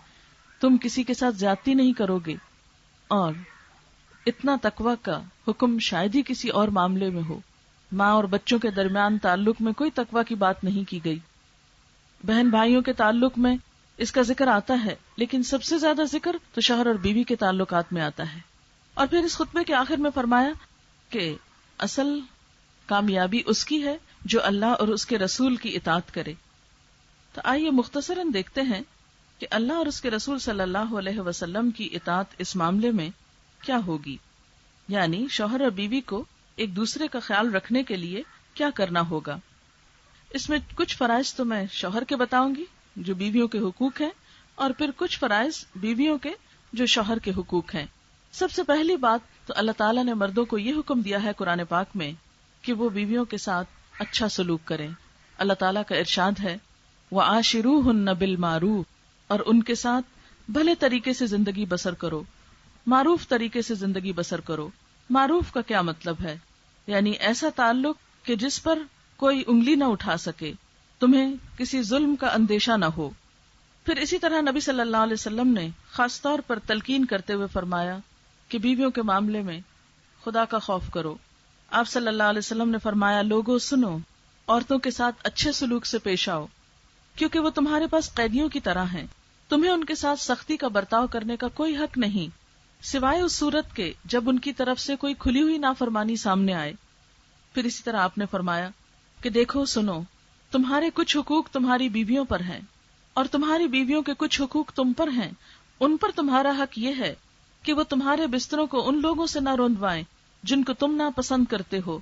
تم کسی کے ساتھ زیادتی نہیں کرو گے۔ اور اتنا تقوی کا حکم شاید ہی کسی اور معاملے میں ہو۔ ماں اور بچوں کے درمیان تعلق میں کوئی تقوی کی بات نہیں کی گئی، بہن بھائیوں کے تعلق میں اس کا ذکر آتا ہے لیکن سب سے زیادہ ذکر تو شوہر اور بیوی کے تعلقات میں آتا ہے۔ اور پھر اس خطبے کے آخر میں فرمایا کہ اصل کامیابی اس کی ہے جو اللہ اور اس کے رسول کی اطاعت کرے۔ تو آئیے مختصراً دیکھتے ہیں کہ اللہ اور اس کے رسول صلی اللہ علیہ وسلم کی اطاعت اس معاملے میں کیا ہوگی، یعنی شوہر اور بیوی کو ایک دوسرے کا خیال رکھنے کے لیے کیا کرنا ہوگا۔ اس میں کچھ فرائض تو میں شوہر کے بتاؤں گی جو بیویوں کے حقوق ہیں، اور پھر کچھ فرائض بیویوں کے جو شوہر کے حقوق ہیں۔ سب سے پہلی بات تو اللہ تعالیٰ نے مردوں کو یہ حکم دیا ہے قرآن پاک میں کہ وہ بیویوں کے ساتھ اچھا سلوک کریں۔ اللہ تعالیٰ کا ارشاد ہے وَعَاشِرُوهُنَّ بِالْمَعْرُوفِ، اور ان کے ساتھ بھلے طریقے سے زندگی بسر کرو، معروف طریقے سے زندگی بسر کرو۔ معروف کا کیا مطلب ہے؟ یعنی ایسا تعلق کہ جس پر کوئی انگلی نہ اٹھا سکے، تمہیں کسی ظلم کا اندیشہ نہ ہو۔ پھر اسی طرح نبی صلی اللہ علیہ وسلم نے خاص طور پر تلقین کرتے ہوئے فرمایا کہ بیویوں کے معاملے میں خدا کا خوف کرو۔ آپ صلی اللہ علیہ وسلم نے فرمایا لوگوں سنو، عورتوں کے ساتھ اچھے سلوک سے پیش آؤ، کیونکہ وہ تمہارے پاس قیدیوں کی طرح ہیں، تمہیں ان کے ساتھ سختی کا برتاؤ کرنے کا کوئی حق نہیں، سوائے اس صورت کے جب ان کی طرف سے کوئی کھلی ہوئی نافرمانی سامنے آئے۔ پھر اسی طرح آپ نے فرمایا کہ دیکھو سنو، تمہارے کچھ حقوق تمہاری بیویوں پر ہیں اور تمہاری بیویوں کے کچھ حقوق تم پر ہیں۔ ان پر تمہارا حق یہ ہے کہ وہ تمہارے بستروں کو ان لوگوں سے نہ روندوائیں جن کو تم ناپسند کرتے ہو،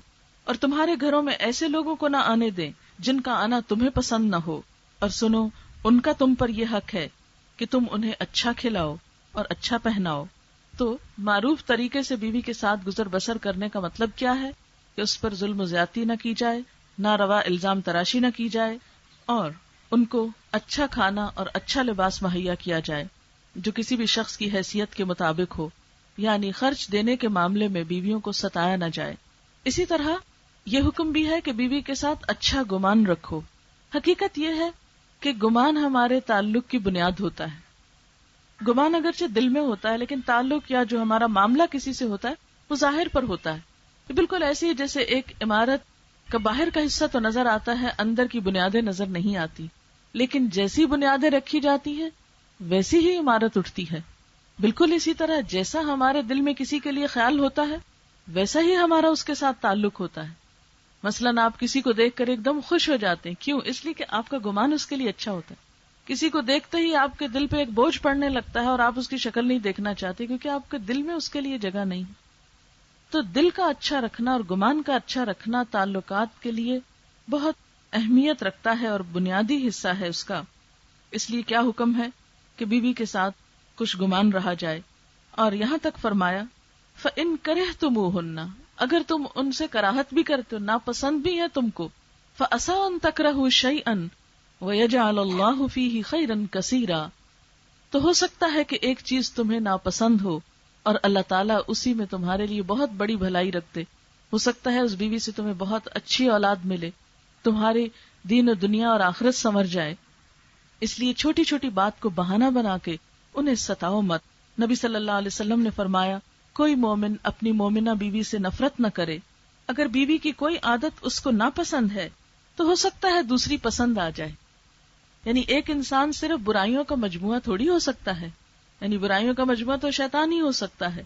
اور تمہارے گھروں میں ایسے لوگوں کو نہ آنے دیں جن کا آنا تمہیں پسند نہ ہو، اور سنو ان کا تم پر یہ حق ہے کہ تم انہیں اچھا کھلاؤ اور اچھا پہناؤ. تو معروف طریقے سے بیوی کے ساتھ گزر بسر کرنے کا مطلب کیا ہے کہ اس پر ظلم و زیادتی نہ کی جائے، ناروا الزام تراشی نہ کی جائے، اور ان کو اچھا کھانا اور اچھا لباس مہیا کیا جائے جو کسی بھی شخص کی حیثیت کے مطابق ہو، یعنی خرچ دینے کے معاملے میں بیویوں کو ستایا نہ جائے. اسی طرح یہ حکم بھی ہے کہ بیوی کے ساتھ اچھا گمان رکھو. حقیقت یہ ہے کہ گمان ہمارے تعلق کی بنیاد ہوتا ہے. گمان اگرچہ دل میں ہوتا ہے لیکن تعلق یا جو ہمارا معاملہ کسی سے ہوتا ہے وہ ظاہر پر ہوتا ہے. یہ بالکل ایسی ہے جیسے ایک عمارت کا باہر کا حصہ تو نظر آتا ہے، اندر کی بنیادیں نظر نہیں آتی، لیکن جیسی بنیادیں رکھی جاتی ہیں ویسی ہی عمارت اٹھتی ہے. بالکل اسی طرح جیسا ہمارے دل میں کسی کے لیے خیال ہوتا ہے ویسا ہی ہمارا اس کے ساتھ تعلق ہوتا ہے. مثلاً آپ کسی کو دیکھ کر ایک دم خوش ہو جاتے ہیں، کیوں؟ اس لیے کہ آپ کا گمان اس کے لیے اچھا ہوتا ہے. کسی کو دیکھتے ہی آپ کے دل پہ ایک بوجھ پڑنے لگتا ہے اور آپ اس کی شکل نہیں دیکھنا چاہتے کیونکہ آپ کے دل میں اس کے لیے جگہ نہیں. تو دل کا اچھا رکھنا اور گمان کا اچھا رکھنا تعلقات کے لیے بہت اہمیت رکھتا ہے اور بنیادی حصہ ہے اس کا. اس لیے کیا حکم ہے کہ بیوی کے ساتھ خوش گمان رہا جائے. اور یہاں تک فرمایا فَإِن كَرِهْتُمُوهُنَّ، اگر تم ان سے کراہت بھی کرتے ہو، ناپسند بھی ہے تم کو، فَأَسَىٰ أَن تَكْرَهُوا شَيْئًا وَيَجْعَلَ اللَّهُ فِيهِ خَيْرًا كَثِيرًا، تو ہو سکتا ہے کہ ایک چیز تمہیں ناپسند ہو اور اللہ تعالیٰ اسی میں تمہارے لیے بہت بڑی بھلائی رکھتے. ہو سکتا ہے اس بیوی سے تمہیں بہت اچھی اولاد ملے، تمہارے دین و دنیا اور آخرت سنور جائے. اس لیے چھوٹی چھوٹی بات کو بہانہ بنا کے انہیں ستاؤ مت. نبی صلی اللہ علیہ وسلم نے فرمایا کوئی مومن اپنی مومنہ بیوی سے نفرت نہ کرے. اگر بیوی کی کوئی عادت اس کو ناپسند ہے تو ہو سکتا ہے دوسری پسند آ جائے. یعنی ایک انسان صرف برائیوں کا مجموعہ تھوڑی ہو سکتا ہے، یعنی برائیوں کا مجموعہ تو شیطان ہی ہو سکتا ہے،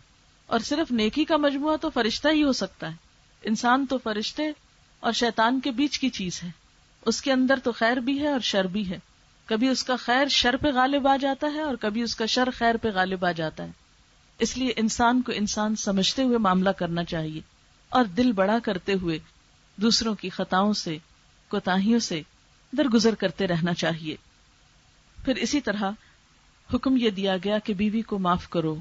اور صرف نیکی کا مجموعہ تو فرشتہ ہی ہو سکتا ہے. انسان تو فرشتے اور شیطان کے بیچ کی چیز ہے، اس کے اندر تو خیر بھی ہے اور شر بھی ہے. کبھی اس کا خیر شر پہ غالب آ جاتا ہے اور کبھی اس کا شر خیر پہ غالب آ جاتا ہے. اس لیے انسان کو انسان سمجھتے ہوئے معاملہ کرنا چاہیے اور دل بڑا کرتے ہوئے دوسروں کی خطاؤں سے، کوتاہیوں سے درگزر کرتے رہنا چاہیے. پھر اسی طرح حکم یہ دیا گیا کہ بیوی کو معاف کرو،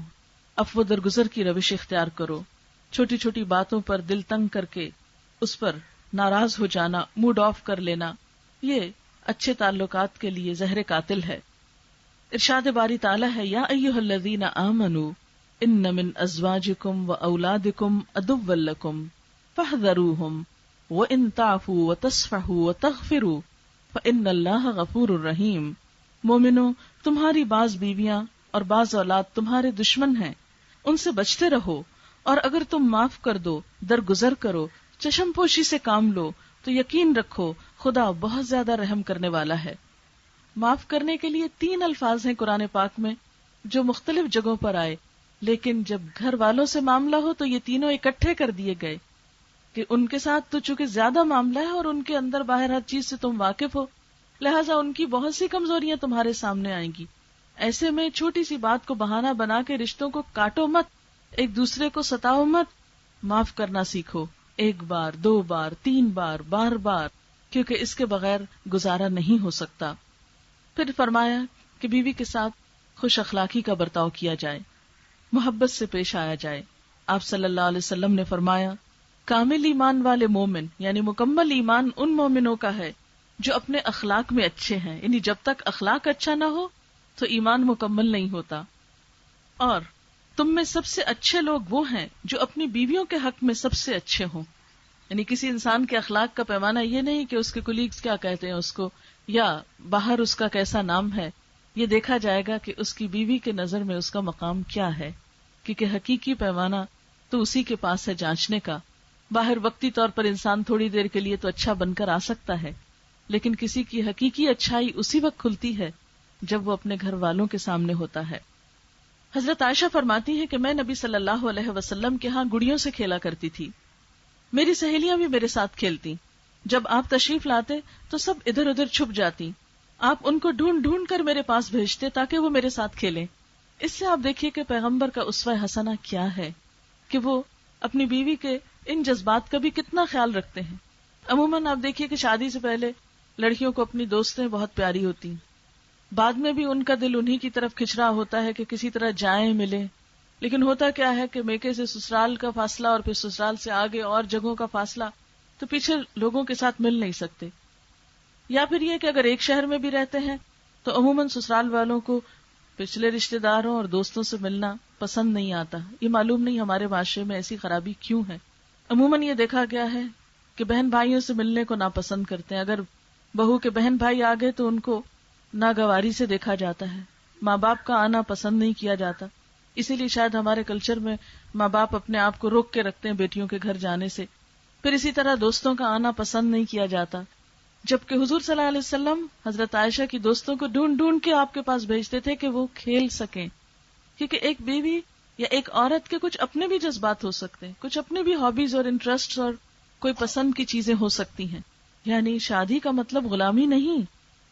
عفو درگزر کی روش اختیار کرو. چھوٹی چھوٹی باتوں پر دل تنگ کر کے اس پر ناراض ہو جانا، موڈ آف کر لینا، یہ اچھے تعلقات کے لیے زہر قاتل ہے. ارشاد باری تعالیٰ ہے یا ایھا الذین آمنوا ان من ازواجکم و اولادکم عدوا لکم فاحذروہم وان تعفوا وتصفحوا وتغفروا فان اللہ غفور رحیم. مومنو، تمہاری بعض بیویاں اور بعض اولاد تمہارے دشمن ہیں، ان سے بچتے رہو، اور اگر تم معاف کر دو، درگزر کرو، چشم پوشی سے کام لو تو یقین رکھو خدا بہت زیادہ رحم کرنے والا ہے. معاف کرنے کے لیے 3 الفاظ ہیں قرآن پاک میں جو مختلف جگہوں پر آئے، لیکن جب گھر والوں سے معاملہ ہو تو یہ تینوں اکٹھے کر دیے گئے کہ ان کے ساتھ تو چونکہ زیادہ معاملہ ہے اور ان کے اندر باہر ہر چیز سے تم واقف ہو، لہٰذا ان کی بہت سی کمزوریاں تمہارے سامنے آئیں گی. ایسے میں چھوٹی سی بات کو بہانہ بنا کے رشتوں کو کاٹو مت، ایک دوسرے کو ستاؤ مت، معاف کرنا سیکھو. 1 بار 2 بار 3 بار بار بار، کیونکہ اس کے بغیر گزارا نہیں ہو سکتا. پھر فرمایا کہ بیوی کے ساتھ خوش اخلاقی کا برتاؤ کیا جائے، محبت سے پیش آیا جائے. آپ صلی اللہ علیہ وسلم نے فرمایا کامل ایمان والے مومن، یعنی مکمل ایمان ان مومنوں کا ہے جو اپنے اخلاق میں اچھے ہیں. یعنی جب تک اخلاق اچھا نہ ہو تو ایمان مکمل نہیں ہوتا. اور تم میں سب سے اچھے لوگ وہ ہیں جو اپنی بیویوں کے حق میں سب سے اچھے ہوں. یعنی کسی انسان کے اخلاق کا پیمانہ یہ نہیں کہ اس کے کولیگز کیا کہتے ہیں اس کو، یا باہر اس کا کیسا نام ہے. یہ دیکھا جائے گا کہ اس کی بیوی کے نظر میں اس کا مقام کیا ہے، کیونکہ حقیقی پیمانہ تو اسی کے پاس ہے جانچنے کا. باہر وقتی طور پر انسان تھوڑی دیر کے لیے تو اچھا بن کر آ سکتا ہے، لیکن کسی کی حقیقی اچھائی اسی وقت کھلتی ہے جب وہ اپنے گھر والوں کے سامنے ہوتا ہے. حضرت عائشہ فرماتی ہے کہ میں نبی صلی اللہ علیہ وسلم کے ہاں گڑیوں سے کھیلا کرتی تھی. میری سہیلیاں بھی میرے ساتھ کھیلتی. جب آپ تشریف لاتے تو سب ادھر ادھر چھپ جاتی. آپ ان کو ڈھونڈ ڈھونڈ کر میرے پاس بھیجتے تاکہ وہ میرے ساتھ کھیلیں. اس سے آپ دیکھیے کہ پیغمبر کا اسوہ حسنہ کیا ہے، کہ وہ اپنی بیوی کے ان جذبات کا بھی کتنا خیال رکھتے ہیں. عموماً آپ دیکھیے کہ شادی سے پہلے لڑکیوں کو اپنی دوستیں بہت پیاری ہوتی ہیں، بعد میں بھی ان کا دل انہی کی طرف کھچ رہا ہوتا ہے کہ کسی طرح جائیں ملیں، لیکن ہوتا کیا ہے کہ میکے سے سسرال کا فاصلہ اور پھر سسرال سے آگے اور جگہوں کا فاصلہ، تو پیچھے لوگوں کے ساتھ مل نہیں سکتے، یا پھر یہ کہ اگر ایک شہر میں بھی رہتے ہیں تو عموماً سسرال والوں کو پچھلے رشتہ داروں اور دوستوں سے ملنا پسند نہیں آتا۔ یہ معلوم نہیں ہمارے معاشرے میں ایسی خرابی کیوں ہے۔ عموماً یہ دیکھا گیا ہے کہ بہن بھائیوں سے ملنے کو ناپسند کرتے ہیں، اگر بہو کے بہن بھائی آ گئے تو ان کو ناگواری سے دیکھا جاتا ہے، ماں باپ کا آنا پسند نہیں کیا جاتا، اسی لیے شاید ہمارے کلچر میں ماں باپ اپنے آپ کو روک کے رکھتے ہیں بیٹیوں کے گھر جانے سے۔ پھر اسی طرح دوستوں کا آنا پسند نہیں کیا جاتا، جبکہ حضور صلی اللہ علیہ وسلم حضرت عائشہ کی دوستوں کو ڈھونڈ ڈھونڈ کے آپ کے پاس بھیجتے تھے کہ وہ کھیل سکیں، کیونکہ ایک بیوی یا ایک عورت کے کچھ اپنے بھی جذبات ہو سکتے ہیں، کچھ اپنے بھی ہابیز اور انٹرسٹ اور کوئی پسند کی چیزیں ہو سکتی ہیں۔ یعنی شادی کا مطلب غلامی نہیں،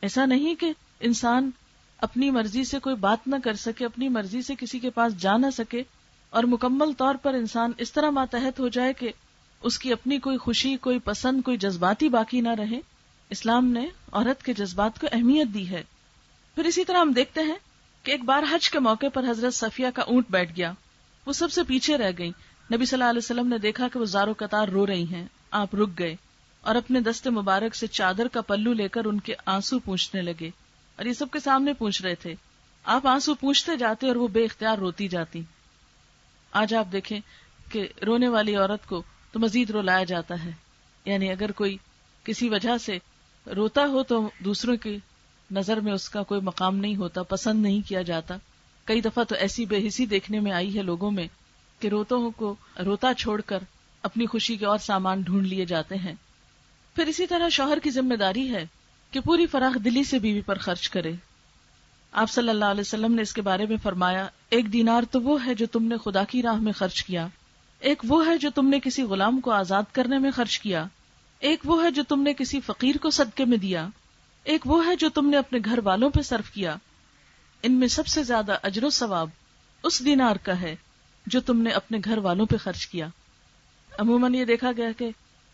ایسا نہیں کہ انسان اپنی مرضی سے کوئی بات نہ کر سکے، اپنی مرضی سے کسی کے پاس جا نہ سکے، اور مکمل طور پر انسان اس طرح ماتحت ہو جائے کہ اس کی اپنی کوئی خوشی، کوئی پسند، کوئی جذباتی باقی نہ رہے۔ اسلام نے عورت کے جذبات کو اہمیت دی ہے۔ پھر اسی طرح ہم دیکھتے ہیں کہ ایک بار حج کے موقع پر حضرت صفیہ کا اونٹ بیٹھ گیا، وہ سب سے پیچھے رہ گئی، نبی صلی اللہ علیہ وسلم نے دیکھا کہ وہ زارو قطار رو رہی ہیں، آپ رک گئے اور اپنے دست مبارک سے چادر کا پلو لے کر ان کے آنسو پونچھنے لگے، اور یہ سب کے سامنے پوچھ رہے تھے، آپ آنسو پوچھتے جاتے اور وہ بے اختیار روتی جاتی۔ آج آپ دیکھیں کہ رونے والی عورت کو تو مزید رلایا جاتا ہے، یعنی اگر کوئی کسی وجہ سے روتا ہو تو دوسروں کی نظر میں اس کا کوئی مقام نہیں ہوتا، پسند نہیں کیا جاتا۔ کئی دفعہ تو ایسی بے حسی دیکھنے میں آئی ہے لوگوں میں کہ روتوں کو روتا چھوڑ کر اپنی خوشی کے اور سامان ڈھونڈ لیے جاتے ہیں۔ پھر اسی طرح شوہر کی ذمہ داری ہے کہ پوری فراخ دلی سے بیوی پر خرچ کرے۔ آپ صلی اللہ علیہ وسلم نے اس کے بارے میں فرمایا، ایک دینار تو وہ ہے جو تم نے خدا کی راہ میں خرچ کیا، ایک وہ ہے جو تم نے کسی غلام کو آزاد کرنے میں خرچ کیا، ایک وہ ہے جو تم نے کسی فقیر کو صدقے میں دیا، ایک وہ ہے جو تم نے اپنے گھر والوں پہ صرف کیا۔ ان میں سب سے زیادہ اجر و ثواب اس دینار کا ہے جو تم نے اپنے گھر والوں پہ خرچ کیا۔ عموماً یہ دیکھا گیا کہ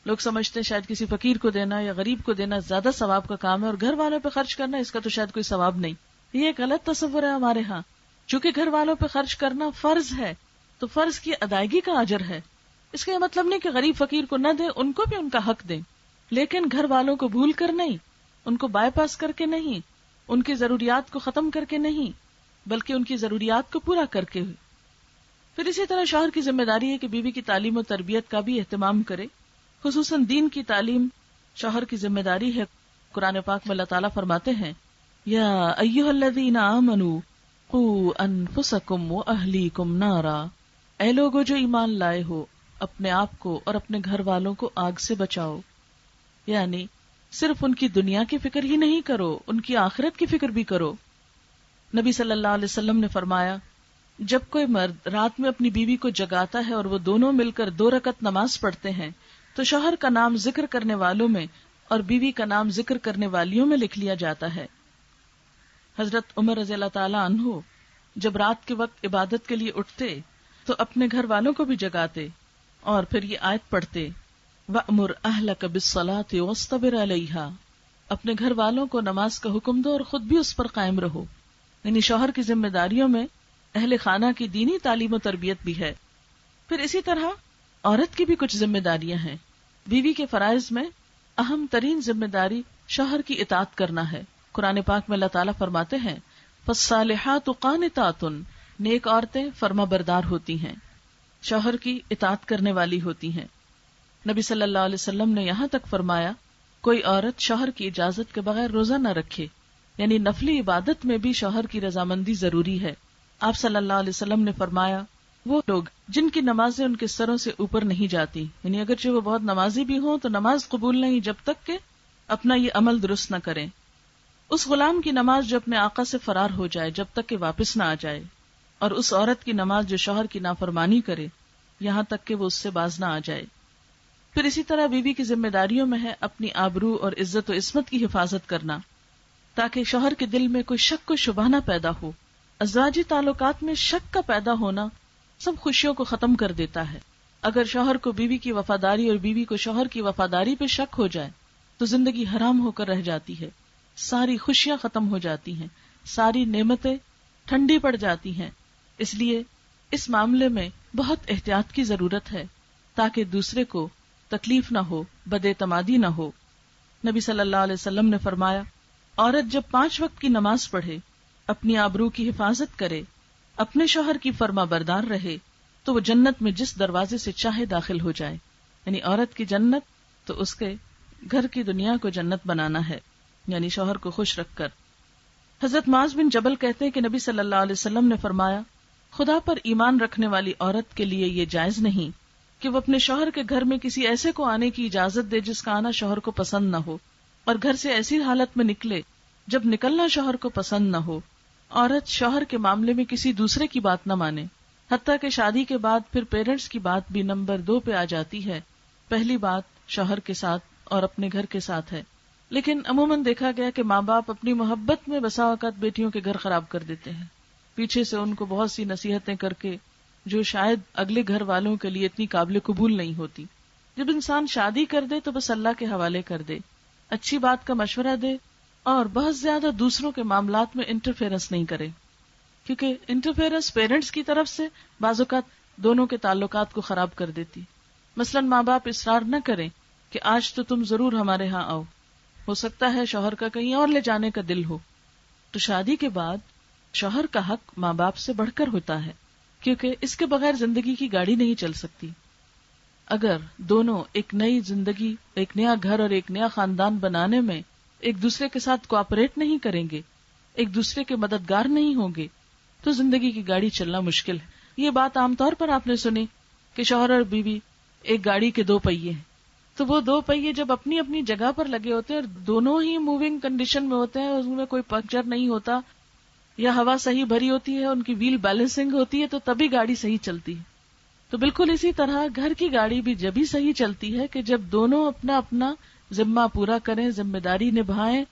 لوگ سمجھتے ہیں شاید کسی فقیر کو دینا یا غریب کو دینا زیادہ ثواب کا کام ہے، اور گھر والوں پہ خرچ کرنا اس کا تو شاید کوئی ثواب نہیں۔ یہ ایک غلط تصور ہے ہمارے ہاں، چونکہ گھر والوں پہ خرچ کرنا فرض ہے تو فرض کی ادائیگی کا اجر ہے۔ اس کا یہ مطلب نہیں کہ غریب فقیر کو نہ دیں، ان کو بھی ان کا حق دیں، لیکن گھر والوں کو بھول کر نہیں، ان کو بائی پاس کر کے نہیں، ان کی ضروریات کو ختم کر کے نہیں، بلکہ ان کی ضروریات کو پورا کر کے ہوئی۔ پھر اسی طرح شوہر کی ذمہ داری ہے کہ بیوی کی تعلیم و تربیت کا بھی اہتمام کرے، خصوصاً دین کی تعلیم شوہر کی ذمہ داری ہے۔ قرآن پاک میں اللہ تعالیٰ فرماتے ہیں، یا ایھا الذین آمنوا قوا انفسکم واہلیکم نارا، اے لوگو جو ایمان لائے ہو، اپنے آپ کو اور اپنے گھر والوں کو آگ سے بچاؤ۔ یعنی صرف ان کی دنیا کی فکر ہی نہیں کرو، ان کی آخرت کی فکر بھی کرو۔ نبی صلی اللہ علیہ وسلم نے فرمایا، جب کوئی مرد رات میں اپنی بیوی کو جگاتا ہے اور وہ دونوں مل کر 2 رکعت نماز پڑھتے ہیں تو شوہر کا نام ذکر کرنے والوں میں اور بیوی کا نام ذکر کرنے والیوں میں لکھ لیا جاتا ہے۔ حضرت عمر رضی اللہ تعالی عنہ جب رات کے وقت عبادت کے لیے اٹھتے تو اپنے گھر والوں کو بھی جگاتے اور پھر یہ آیت پڑھتے، وَأْمُرْ أَهْلَكَ بِالصَّلَاةِ وَاصْطَبِرْ عَلَيْهَا، اپنے گھر والوں کو نماز کا حکم دو اور خود بھی اس پر قائم رہو۔ یعنی شوہر کی ذمہ داریوں میں اہل خانہ کی دینی تعلیم و تربیت بھی ہے۔ پھر اسی طرح عورت کی بھی کچھ ذمہ داریاں ہیں۔ بیوی کے فرائض میں اہم ترین ذمہ داری شوہر کی اطاعت کرنا ہے۔ قرآن پاک میں اللہ تعالیٰ فرماتے ہیں، فَالصَّالِحَاتُ قَانِتَاتٌ، نیک عورتیں فرما بردار ہوتی ہیں، شوہر کی اطاعت کرنے والی ہوتی ہیں۔ نبی صلی اللہ علیہ وسلم نے یہاں تک فرمایا، کوئی عورت شوہر کی اجازت کے بغیر روزہ نہ رکھے، یعنی نفلی عبادت میں بھی شوہر کی رضامندی ضروری ہے۔ آپ صلی اللہ علیہ وسلم نے فرمایا، وہ لوگ جن کی نمازیں ان کے سروں سے اوپر نہیں جاتی، یعنی اگرچہ وہ بہت نمازی بھی ہوں تو نماز قبول نہیں جب تک کہ اپنا یہ عمل درست نہ کریں۔ اس غلام کی نماز جو اپنے آقا سے فرار ہو جائے جب تک کہ واپس نہ آ جائے، اور اس عورت کی نماز جو شوہر کی نافرمانی کرے یہاں تک کہ وہ اس سے باز نہ آ جائے۔ پھر اسی طرح بیوی کی ذمہ داریوں میں ہے اپنی آبرو اور عزت و عصمت کی حفاظت کرنا، تاکہ شوہر کے دل میں کوئی شک و شبہ نہ پیدا ہو۔ ازواجی تعلقات میں شک کا پیدا ہونا سب خوشیوں کو ختم کر دیتا ہے۔ اگر شوہر کو بیوی کی وفاداری اور بیوی کو شوہر کی وفاداری پہ شک ہو جائے تو زندگی حرام ہو کر رہ جاتی ہے، ساری خوشیاں ختم ہو جاتی ہیں، ساری نعمتیں ٹھنڈی پڑ جاتی ہیں. اس لیے اس معاملے میں بہت احتیاط کی ضرورت ہے تاکہ دوسرے کو تکلیف نہ ہو، بد اعتمادی نہ ہو. نبی صلی اللہ علیہ وسلم نے فرمایا، عورت جب 5 وقت کی نماز پڑھے، اپنی آبرو کی حفاظت کرے، اپنے شوہر کی فرما بردار رہے، تو وہ جنت میں جس دروازے سے چاہے داخل ہو جائے. یعنی عورت کی جنت تو اس کے گھر کی دنیا کو جنت بنانا ہے، یعنی شوہر کو خوش رکھ کر. حضرت معاذ بن جبل کہتے ہیں کہ نبی صلی اللہ علیہ وسلم نے فرمایا، خدا پر ایمان رکھنے والی عورت کے لیے یہ جائز نہیں کہ وہ اپنے شوہر کے گھر میں کسی ایسے کو آنے کی اجازت دے جس کا آنا شوہر کو پسند نہ ہو، اور گھر سے ایسی حالت میں نکلے جب نکلنا شوہر کو پسند نہ ہو. عورت شوہر کے معاملے میں کسی دوسرے کی بات نہ مانے، حتیٰ کہ شادی کے بعد پھر پیرنٹس کی بات بھی نمبر 2 پہ آ جاتی ہے. پہلی بات شوہر کے ساتھ اور اپنے گھر کے ساتھ ہے. لیکن عموماً دیکھا گیا کہ ماں باپ اپنی محبت میں بسا اوقات بیٹیوں کے گھر خراب کر دیتے ہیں، پیچھے سے ان کو بہت سی نصیحتیں کر کے جو شاید اگلے گھر والوں کے لیے اتنی قابل قبول نہیں ہوتی. جب انسان شادی کر دے تو بس اللہ کے حوالے کر دے، اچھی بات کا مشورہ دے اور بہت زیادہ دوسروں کے معاملات میں انٹرفیئرنس نہیں کرے، کیونکہ انٹرفیئرنس پیرنٹس کی طرف سے بعض اوقات دونوں کے تعلقات کو خراب کر دیتی. مثلا ماں باپ اصرار نہ کریں کہ آج تو تم ضرور ہمارے ہاں آؤ، ہو سکتا ہے شوہر کا کہیں اور لے جانے کا دل ہو. تو شادی کے بعد شوہر کا حق ماں باپ سے بڑھ کر ہوتا ہے، کیونکہ اس کے بغیر زندگی کی گاڑی نہیں چل سکتی. اگر دونوں ایک نئی زندگی، ایک نیا گھر اور ایک نیا خاندان بنانے میں ایک دوسرے کے ساتھ کوآپریٹ نہیں کریں گے، ایک دوسرے کے مددگار نہیں ہوں گے، تو زندگی کی گاڑی چلنا مشکل ہے. یہ بات عام طور پر آپ نے سنی کہ شوہر اور بیوی ایک گاڑی کے 2 پہیے ہیں، تو وہ 2 پہیے جب اپنی اپنی جگہ پر لگے ہوتے ہیں اور دونوں ہی موونگ کنڈیشن میں ہوتے ہیں، اس میں کوئی پنکچر نہیں ہوتا یا ہوا صحیح بھری ہوتی ہے، ان کی ویل بیلنسنگ ہوتی ہے، تو تبھی گاڑی صحیح چلتی ہے. تو بالکل اسی طرح گھر کی گاڑی بھی جبھی صحیح چلتی ہے کہ جب دونوں اپنا اپنا ذمہ پورا کریں، ذمہ داری نبھائیں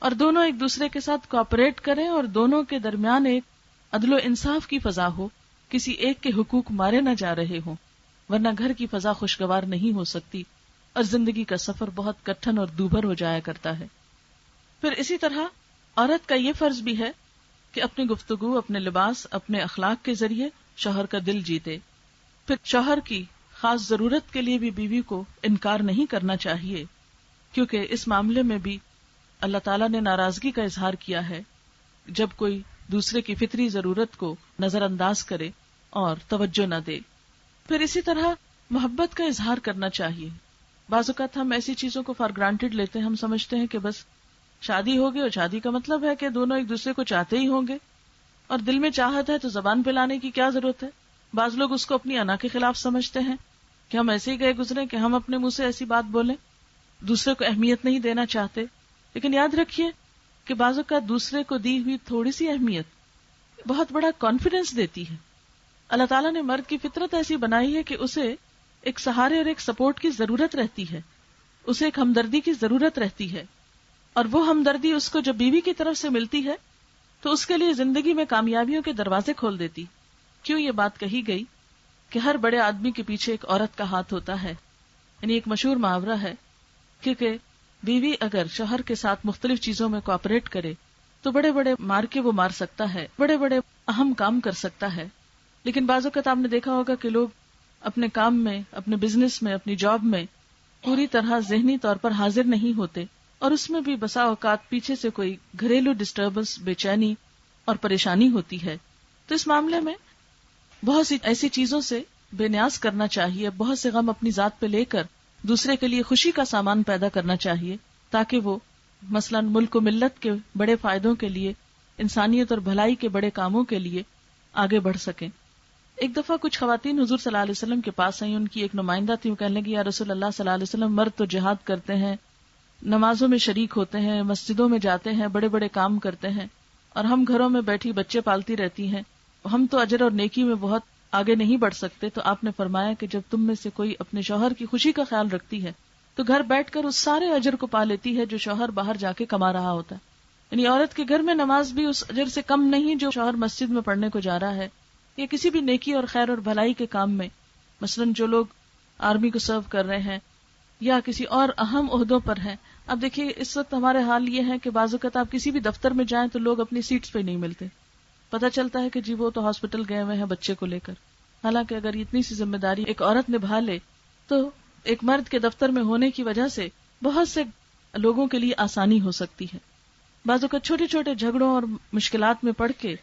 اور دونوں ایک دوسرے کے ساتھ کوآپریٹ کریں اور دونوں کے درمیان ایک عدل و انصاف کی فضا ہو، کسی ایک کے حقوق مارے نہ جا رہے ہوں، ورنہ گھر کی فضا خوشگوار نہیں ہو سکتی اور زندگی کا سفر بہت کٹھن اور دوبھر ہو جایا کرتا ہے. پھر اسی طرح عورت کا یہ فرض بھی ہے کہ اپنی گفتگو، اپنے لباس، اپنے اخلاق کے ذریعے شوہر کا دل جیتے. پھر شوہر کی خاص ضرورت کے لیے بھی بیوی کو انکار نہیں کرنا چاہیے، کیونکہ اس معاملے میں بھی اللہ تعالیٰ نے ناراضگی کا اظہار کیا ہے جب کوئی دوسرے کی فطری ضرورت کو نظر انداز کرے اور توجہ نہ دے. پھر اسی طرح محبت کا اظہار کرنا چاہیے. بعض اوقات ہم ایسی چیزوں کو فار گرانٹیڈ لیتے ہیں، ہم سمجھتے ہیں کہ بس شادی ہوگی اور شادی کا مطلب ہے کہ دونوں ایک دوسرے کو چاہتے ہی ہوں گے، اور دل میں چاہت ہے تو زبان پہ لانے کی کیا ضرورت ہے. بعض لوگ اس کو اپنی انا کے خلاف سمجھتے ہیں کہ ہم ایسے ہی گئے گزرے کہ ہم اپنے منہ سے ایسی بات بولیں، دوسرے کو اہمیت نہیں دینا چاہتے. لیکن یاد رکھیے کہ بعض اوقات دوسرے کو دی ہوئی تھوڑی سی اہمیت بہت بڑا کانفیڈنس دیتی ہے. اللہ تعالیٰ نے مرد کی فطرت ایسی بنائی ہے کہ اسے ایک سہارے اور ایک سپورٹ کی ضرورت رہتی ہے، اسے ایک ہمدردی کی ضرورت رہتی ہے، اور وہ ہمدردی اس کو جب بیوی کی طرف سے ملتی ہے تو اس کے لیے زندگی میں کامیابیوں کے دروازے کھول دیتی. کیوں یہ بات کہی گئی کہ ہر بڑے آدمی کے پیچھے ایک عورت کا ہاتھ ہوتا ہے؟ یعنی ایک مشہور محاورہ ہے، کیونکہ بیوی اگر شوہر کے ساتھ مختلف چیزوں میں کوآپریٹ کرے تو بڑے بڑے مار کے وہ مار سکتا ہے، بڑے بڑے اہم کام کر سکتا ہے. لیکن بعض اوقات آپ نے دیکھا ہوگا کہ لوگ اپنے کام میں، اپنے بزنس میں، اپنی جاب میں پوری طرح ذہنی طور پر حاضر نہیں ہوتے، اور اس میں بھی بسا اوقات پیچھے سے کوئی گھریلو ڈسٹربنس، بے چینی اور پریشانی ہوتی ہے. تو اس معاملے میں بہت سی ایسی چیزوں سے بے نیاز کرنا چاہیے، بہت سے غم اپنی ذات پہ لے کر دوسرے کے لیے خوشی کا سامان پیدا کرنا چاہیے، تاکہ وہ مثلا ملک و ملت کے بڑے فائدوں کے لیے، انسانیت اور بھلائی کے بڑے کاموں کے لیے آگے بڑھ سکیں. ایک دفعہ کچھ خواتین حضور صلی اللہ علیہ وسلم کے پاس آئیں، ان کی ایک نمائندہ تھی. وہ کہنے لگی، یا رسول اللہ صلی اللہ علیہ وسلم، مرد تو جہاد کرتے ہیں، نمازوں میں شریک ہوتے ہیں، مسجدوں میں جاتے ہیں، بڑے بڑے کام کرتے ہیں، اور ہم گھروں میں بیٹھی بچے پالتی رہتی ہیں، ہم تو اجر اور نیکی میں بہت آگے نہیں بڑھ سکتے. تو آپ نے فرمایا کہ جب تم میں سے کوئی اپنے شوہر کی خوشی کا خیال رکھتی ہے تو گھر بیٹھ کر اس سارے اجر کو پا لیتی ہے جو شوہر باہر جا کے کما رہا ہوتا ہے. یعنی عورت کے گھر میں نماز بھی اس اجر سے کم نہیں جو شوہر مسجد میں پڑھنے کو جا رہا ہے، یا کسی بھی نیکی اور خیر اور بھلائی کے کام میں. مثلا جو لوگ آرمی کو سرو کر رہے ہیں یا کسی اور اہم عہدوں پر ہیں، اب دیکھیے اس وقت ہمارے حال یہ ہے کہ بعض اوقات آپ کسی بھی دفتر میں جائیں تو لوگ اپنی سیٹس پہ نہیں ملتے، پتہ چلتا ہے کہ جی وہ تو ہاسپٹل گئے ہوئے ہیں بچے کو لے کر. حالانکہ اگر اتنی سی ذمہ داری ایک عورت نبھا لے تو ایک مرد کے دفتر میں ہونے کی وجہ سے بہت سے لوگوں کے لیے آسانی ہو سکتی ہے. بعض اوقات چھوٹے چھوٹے جھگڑوں اور مشکلات میں پڑ کے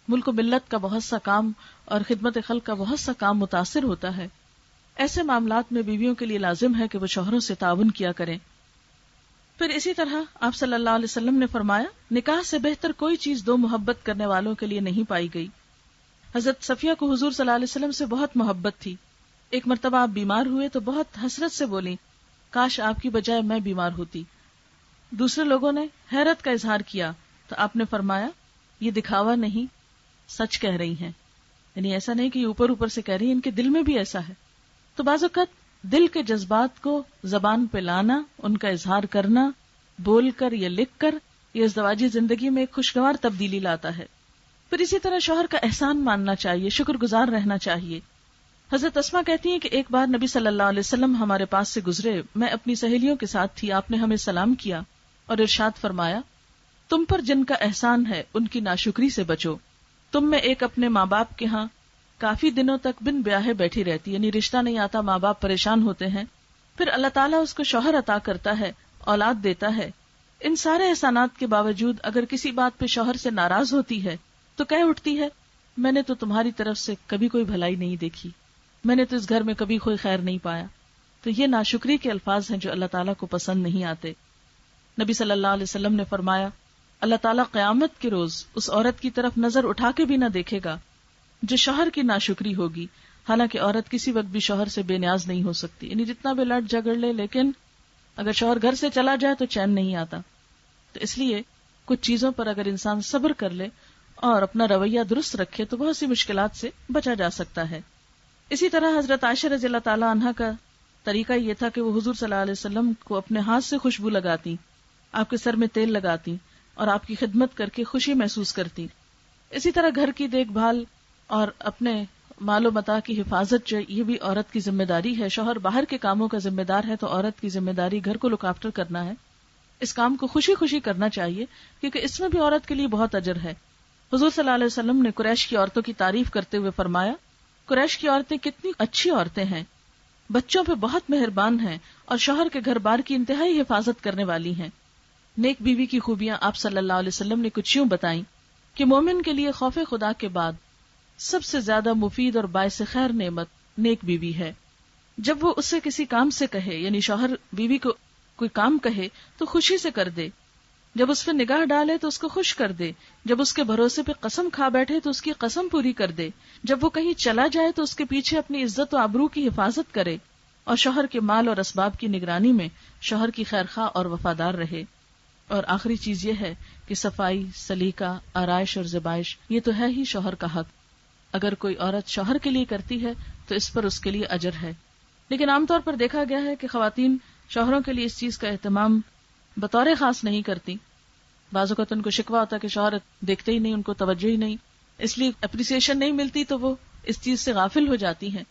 ملک و ملت کا بہت سا کام اور خدمت خلق کا بہت سا کام متاثر ہوتا ہے. ایسے معاملات میں بیویوں کے لیے لازم ہے کہ وہ شوہروں سے تعاون کیا کریں. پھر اسی طرح آپ صلی اللہ علیہ وسلم نے فرمایا نکاح سے بہتر کوئی چیز دو محبت کرنے والوں کے لیے نہیں پائی گئی. حضرت صفیہ کو حضور صلی اللہ علیہ وسلم سے بہت محبت تھی. ایک مرتبہ آپ بیمار ہوئے تو بہت حسرت سے بولی کاش آپ کی بجائے میں بیمار ہوتی. دوسرے لوگوں نے حیرت کا اظہار کیا تو آپ نے فرمایا یہ دکھاوا نہیں، سچ کہہ رہی ہیں. یعنی ایسا نہیں کہ یہ اوپر اوپر سے کہہ رہی ہیں، ان کے دل میں بھی ایسا ہے. تو بعض اوقات دل کے جذبات کو زبان پہ لانا، ان کا اظہار کرنا، بول کر یا لکھ کر، یہ ازدواجی زندگی میں ایک خوشگوار تبدیلی لاتا ہے. پھر اسی طرح شوہر کا احسان ماننا چاہیے، شکر گزار رہنا چاہیے. حضرت اسماء کہتی ہیں کہ ایک بار نبی صلی اللہ علیہ وسلم ہمارے پاس سے گزرے، میں اپنی سہیلیوں کے ساتھ تھی، آپ نے ہمیں سلام کیا اور ارشاد فرمایا تم پر جن کا احسان ہے ان کی ناشکری سے بچو. تم میں ایک اپنے ماں باپ کے ہاں کافی دنوں تک بن بیاہے بیٹھی رہتی، یعنی رشتہ نہیں آتا، ماں باپ پریشان ہوتے ہیں، پھر اللہ تعالیٰ اس کو شوہر عطا کرتا ہے، اولاد دیتا ہے. ان سارے احسانات کے باوجود اگر کسی بات پہ شوہر سے ناراض ہوتی ہے تو کہہ اٹھتی ہے میں نے تو تمہاری طرف سے کبھی کوئی بھلائی نہیں دیکھی، میں نے تو اس گھر میں کبھی کوئی خیر نہیں پایا. تو یہ ناشکری کے الفاظ ہیں جو اللہ تعالیٰ کو پسند نہیں آتے. نبی صلی اللہ علیہ وسلم نے فرمایا اللہ تعالیٰ قیامت کے روز اس عورت کی طرف نظر اٹھا کے بھی نہ دیکھے گا جو شوہر کی ناشکری ہوگی. حالانکہ عورت کسی وقت بھی شوہر سے بے نیاز نہیں ہو سکتی، یعنی جتنا بھی لڑ جھگڑ لے، لیکن اگر شوہر گھر سے چلا جائے تو چین نہیں آتا. تو اس لیے کچھ چیزوں پر اگر انسان صبر کر لے اور اپنا رویہ درست رکھے تو بہت سی مشکلات سے بچا جا سکتا ہے. اسی طرح حضرت عائشہ رضی اللہ تعالی عنہا کا طریقہ یہ تھا کہ وہ حضور صلی اللہ علیہ وسلم کو اپنے ہاتھ سے خوشبو لگاتی، آپ کے سر میں تیل لگاتی اور آپ کی خدمت کر کے خوشی محسوس کرتی. اسی طرح گھر کی دیکھ بھال اور اپنے مال و متاع کی حفاظت جو یہ بھی عورت کی ذمہ داری ہے. شوہر باہر کے کاموں کا ذمہ دار ہے تو عورت کی ذمہ داری گھر کو لک آفٹر کرنا ہے. اس کام کو خوشی خوشی کرنا چاہیے کیونکہ اس میں بھی عورت کے لیے بہت اجر ہے. حضور صلی اللہ علیہ وسلم نے قریش کی عورتوں کی تعریف کرتے ہوئے فرمایا قریش کی عورتیں کتنی اچھی عورتیں ہیں، بچوں پہ بہت مہربان ہیں اور شوہر کے گھر بار کی انتہائی حفاظت کرنے والی ہیں. نیک بیوی کی خوبیاں آپ صلی اللہ علیہ وسلم نے کچھ یوں بتائیں کہ مومن کے لیے خوف خدا کے بعد سب سے زیادہ مفید اور باعث خیر نعمت نیک بیوی ہے. جب وہ اسے کسی کام سے کہے، یعنی شوہر بیوی کو کوئی کام کہے تو خوشی سے کر دے، جب اس پہ نگاہ ڈالے تو اس کو خوش کر دے، جب اس کے بھروسے پہ قسم کھا بیٹھے تو اس کی قسم پوری کر دے، جب وہ کہیں چلا جائے تو اس کے پیچھے اپنی عزت و آبرو کی حفاظت کرے، اور شوہر کے مال اور اسباب کی نگرانی میں شوہر کی خیرخواہ اور وفادار رہے. اور آخری چیز یہ ہے کہ صفائی، سلیقہ، آرائش اور زیبائش یہ تو ہے ہی شوہر کا حق. اگر کوئی عورت شوہر کے لیے کرتی ہے تو اس پر اس کے لیے اجر ہے. لیکن عام طور پر دیکھا گیا ہے کہ خواتین شوہروں کے لیے اس چیز کا اہتمام بطور خاص نہیں کرتی. بعض اوقات ان کو شکوہ ہوتا ہے کہ شوہر دیکھتے ہی نہیں، ان کو توجہ ہی نہیں، اس لیے اپریسیشن نہیں ملتی تو وہ اس چیز سے غافل ہو جاتی ہیں.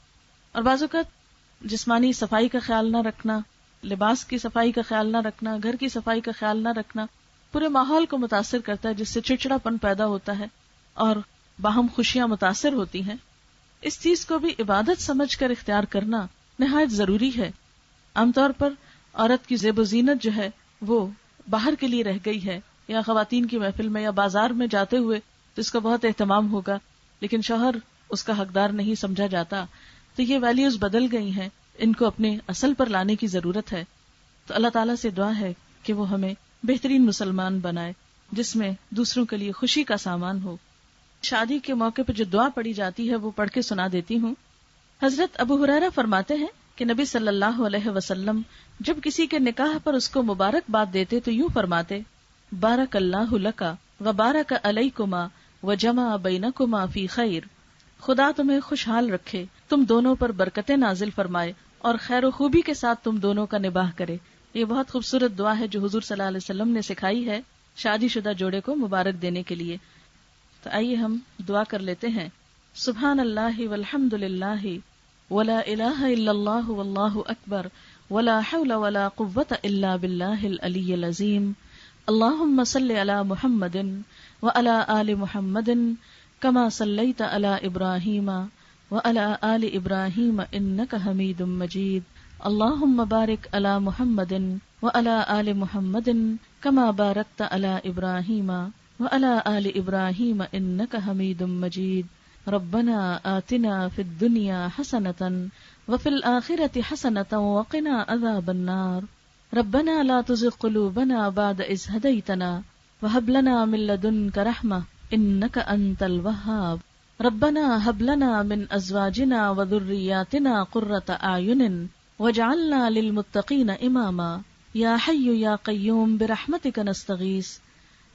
اور بعض اوقات جسمانی صفائی کا خیال نہ رکھنا، لباس کی صفائی کا خیال نہ رکھنا، گھر کی صفائی کا خیال نہ رکھنا پورے ماحول کو متاثر کرتا ہے، جس سے چڑچڑاپن پیدا ہوتا ہے اور باہم خوشیاں متاثر ہوتی ہیں. اس چیز کو بھی عبادت سمجھ کر اختیار کرنا نہایت ضروری ہے. عام طور پر عورت کی زیب و زینت جو ہے وہ باہر کے لیے رہ گئی ہے، یا خواتین کی محفل میں یا بازار میں جاتے ہوئے تو اس کا بہت اہتمام ہوگا، لیکن شوہر اس کا حقدار نہیں سمجھا جاتا. تو یہ ویلیوز بدل گئی ہیں، ان کو اپنے اصل پر لانے کی ضرورت ہے. تو اللہ تعالیٰ سے دعا ہے کہ وہ ہمیں بہترین مسلمان بنائے جس میں دوسروں کے لیے خوشی کا سامان ہو. شادی کے موقع پہ جو دعا پڑھی جاتی ہے وہ پڑھ کے سنا دیتی ہوں. حضرت ابو ہریرہ فرماتے ہیں کہ نبی صلی اللہ علیہ وسلم جب کسی کے نکاح پر اس کو مبارکباد دیتے تو یوں فرماتے بارک اللہ لکا و بارک علیکما و جمع بینکما فی خیر. خدا تمہیں خوشحال رکھے، تم دونوں پر برکتیں نازل فرمائے اور خیر و خوبی کے ساتھ تم دونوں کا نباہ کرے. یہ بہت خوبصورت دعا ہے جو حضور صلی اللہ علیہ وسلم نے سکھائی ہے شادی شدہ جوڑے کو مبارک دینے کے لیے. تو آئیے ہم دعا کر لیتے ہیں. سبحان اللہ والحمد للہ ولا الہ الا اللہ واللہ اکبر ولا حول ولا قوة الا باللہ العلی العظیم. اللہم صل علی محمد وعلی آل محمد کما صلیت علی ابراہیم وعلی آل ابراہیم انک حمید مجید. اللہم بارک علی محمد وعلی آل محمد کما بارکت علی ابراہیم وعلی آل ابراہیم انک حمید مجید. ربنا آتنا فی الدنیا حسنۃ وفی الآخرۃ حسنۃ وقنا عذاب النار. ربنا لا تزغ قلوبنا بعد اذ ہدیتنا وہب لنا من لدنک رحمۃ انک انت الوہاب. ربنا هب لنا من ازواجنا وذریاتنا قرۃ اعین واجعلنا للمتقین اماما. یا حی یا قیوم برحمتک نستغیث.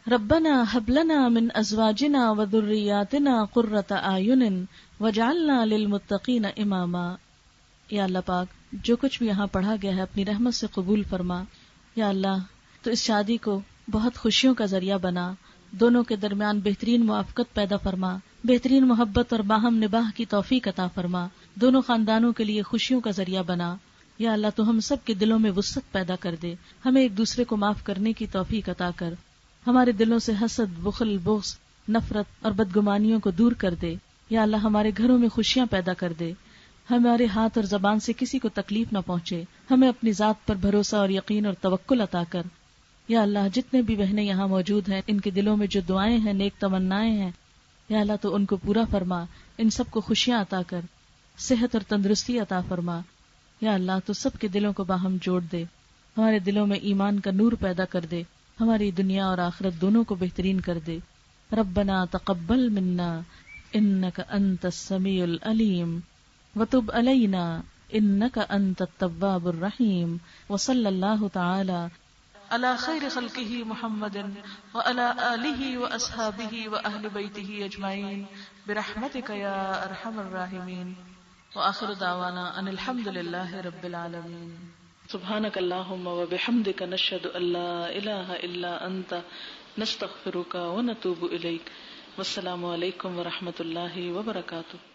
ربنا هب لنا من ازواجنا وذریاتنا قرۃ اعین واجعلنا للمتقین اماما. یا اللہ پاک جو کچھ بھی یہاں پڑھا گیا ہے اپنی رحمت سے قبول فرما. یا اللہ تو اس شادی کو بہت خوشیوں کا ذریعہ بنا، دونوں کے درمیان بہترین موافقت پیدا فرما، بہترین محبت اور باہم نباہ کی توفیق عطا فرما، دونوں خاندانوں کے لیے خوشیوں کا ذریعہ بنا. یا اللہ تو ہم سب کے دلوں میں وسعت پیدا کر دے، ہمیں ایک دوسرے کو معاف کرنے کی توفیق عطا کر، ہمارے دلوں سے حسد، بخل، بغض، نفرت اور بدگمانیوں کو دور کر دے. یا اللہ ہمارے گھروں میں خوشیاں پیدا کر دے، ہمارے ہاتھ اور زبان سے کسی کو تکلیف نہ پہنچے، ہمیں اپنی ذات پر بھروسہ اور یقین اور توکل عطا کر. یا اللہ جتنے بھی بہنیں یہاں موجود ہیں ان کے دلوں میں جو دعائیں ہیں، نیک تمنائیں ہیں، یا اللہ تو ان کو پورا فرما، ان سب کو خوشیاں عطا کر، صحت اور تندرستی عطا فرما. یا اللہ تو سب کے دلوں کو باہم جوڑ دے، ہمارے دلوں میں ایمان کا نور پیدا کر دے، ہماری دنیا اور آخرت دونوں کو بہترین کر دے. ربنا تقبل منا انک انت السمیع العلیم وتب علینا انک انت التواب الرحیم. وصلی اللہ تعالی علی خیر خلقہ محمد وعلی آلہ واصحابہ واہل بیتہ اجمعین برحمتک یا ارحم الراحمین. وآخر دعوانا ان الحمد للہ رب العالمین. سبحانک اللہم وبحمدک نشہد ان لا الہ الا انت نستغفرک ونتوب الیک. والسلام علیکم ورحمۃ اللہ وبرکاتہ.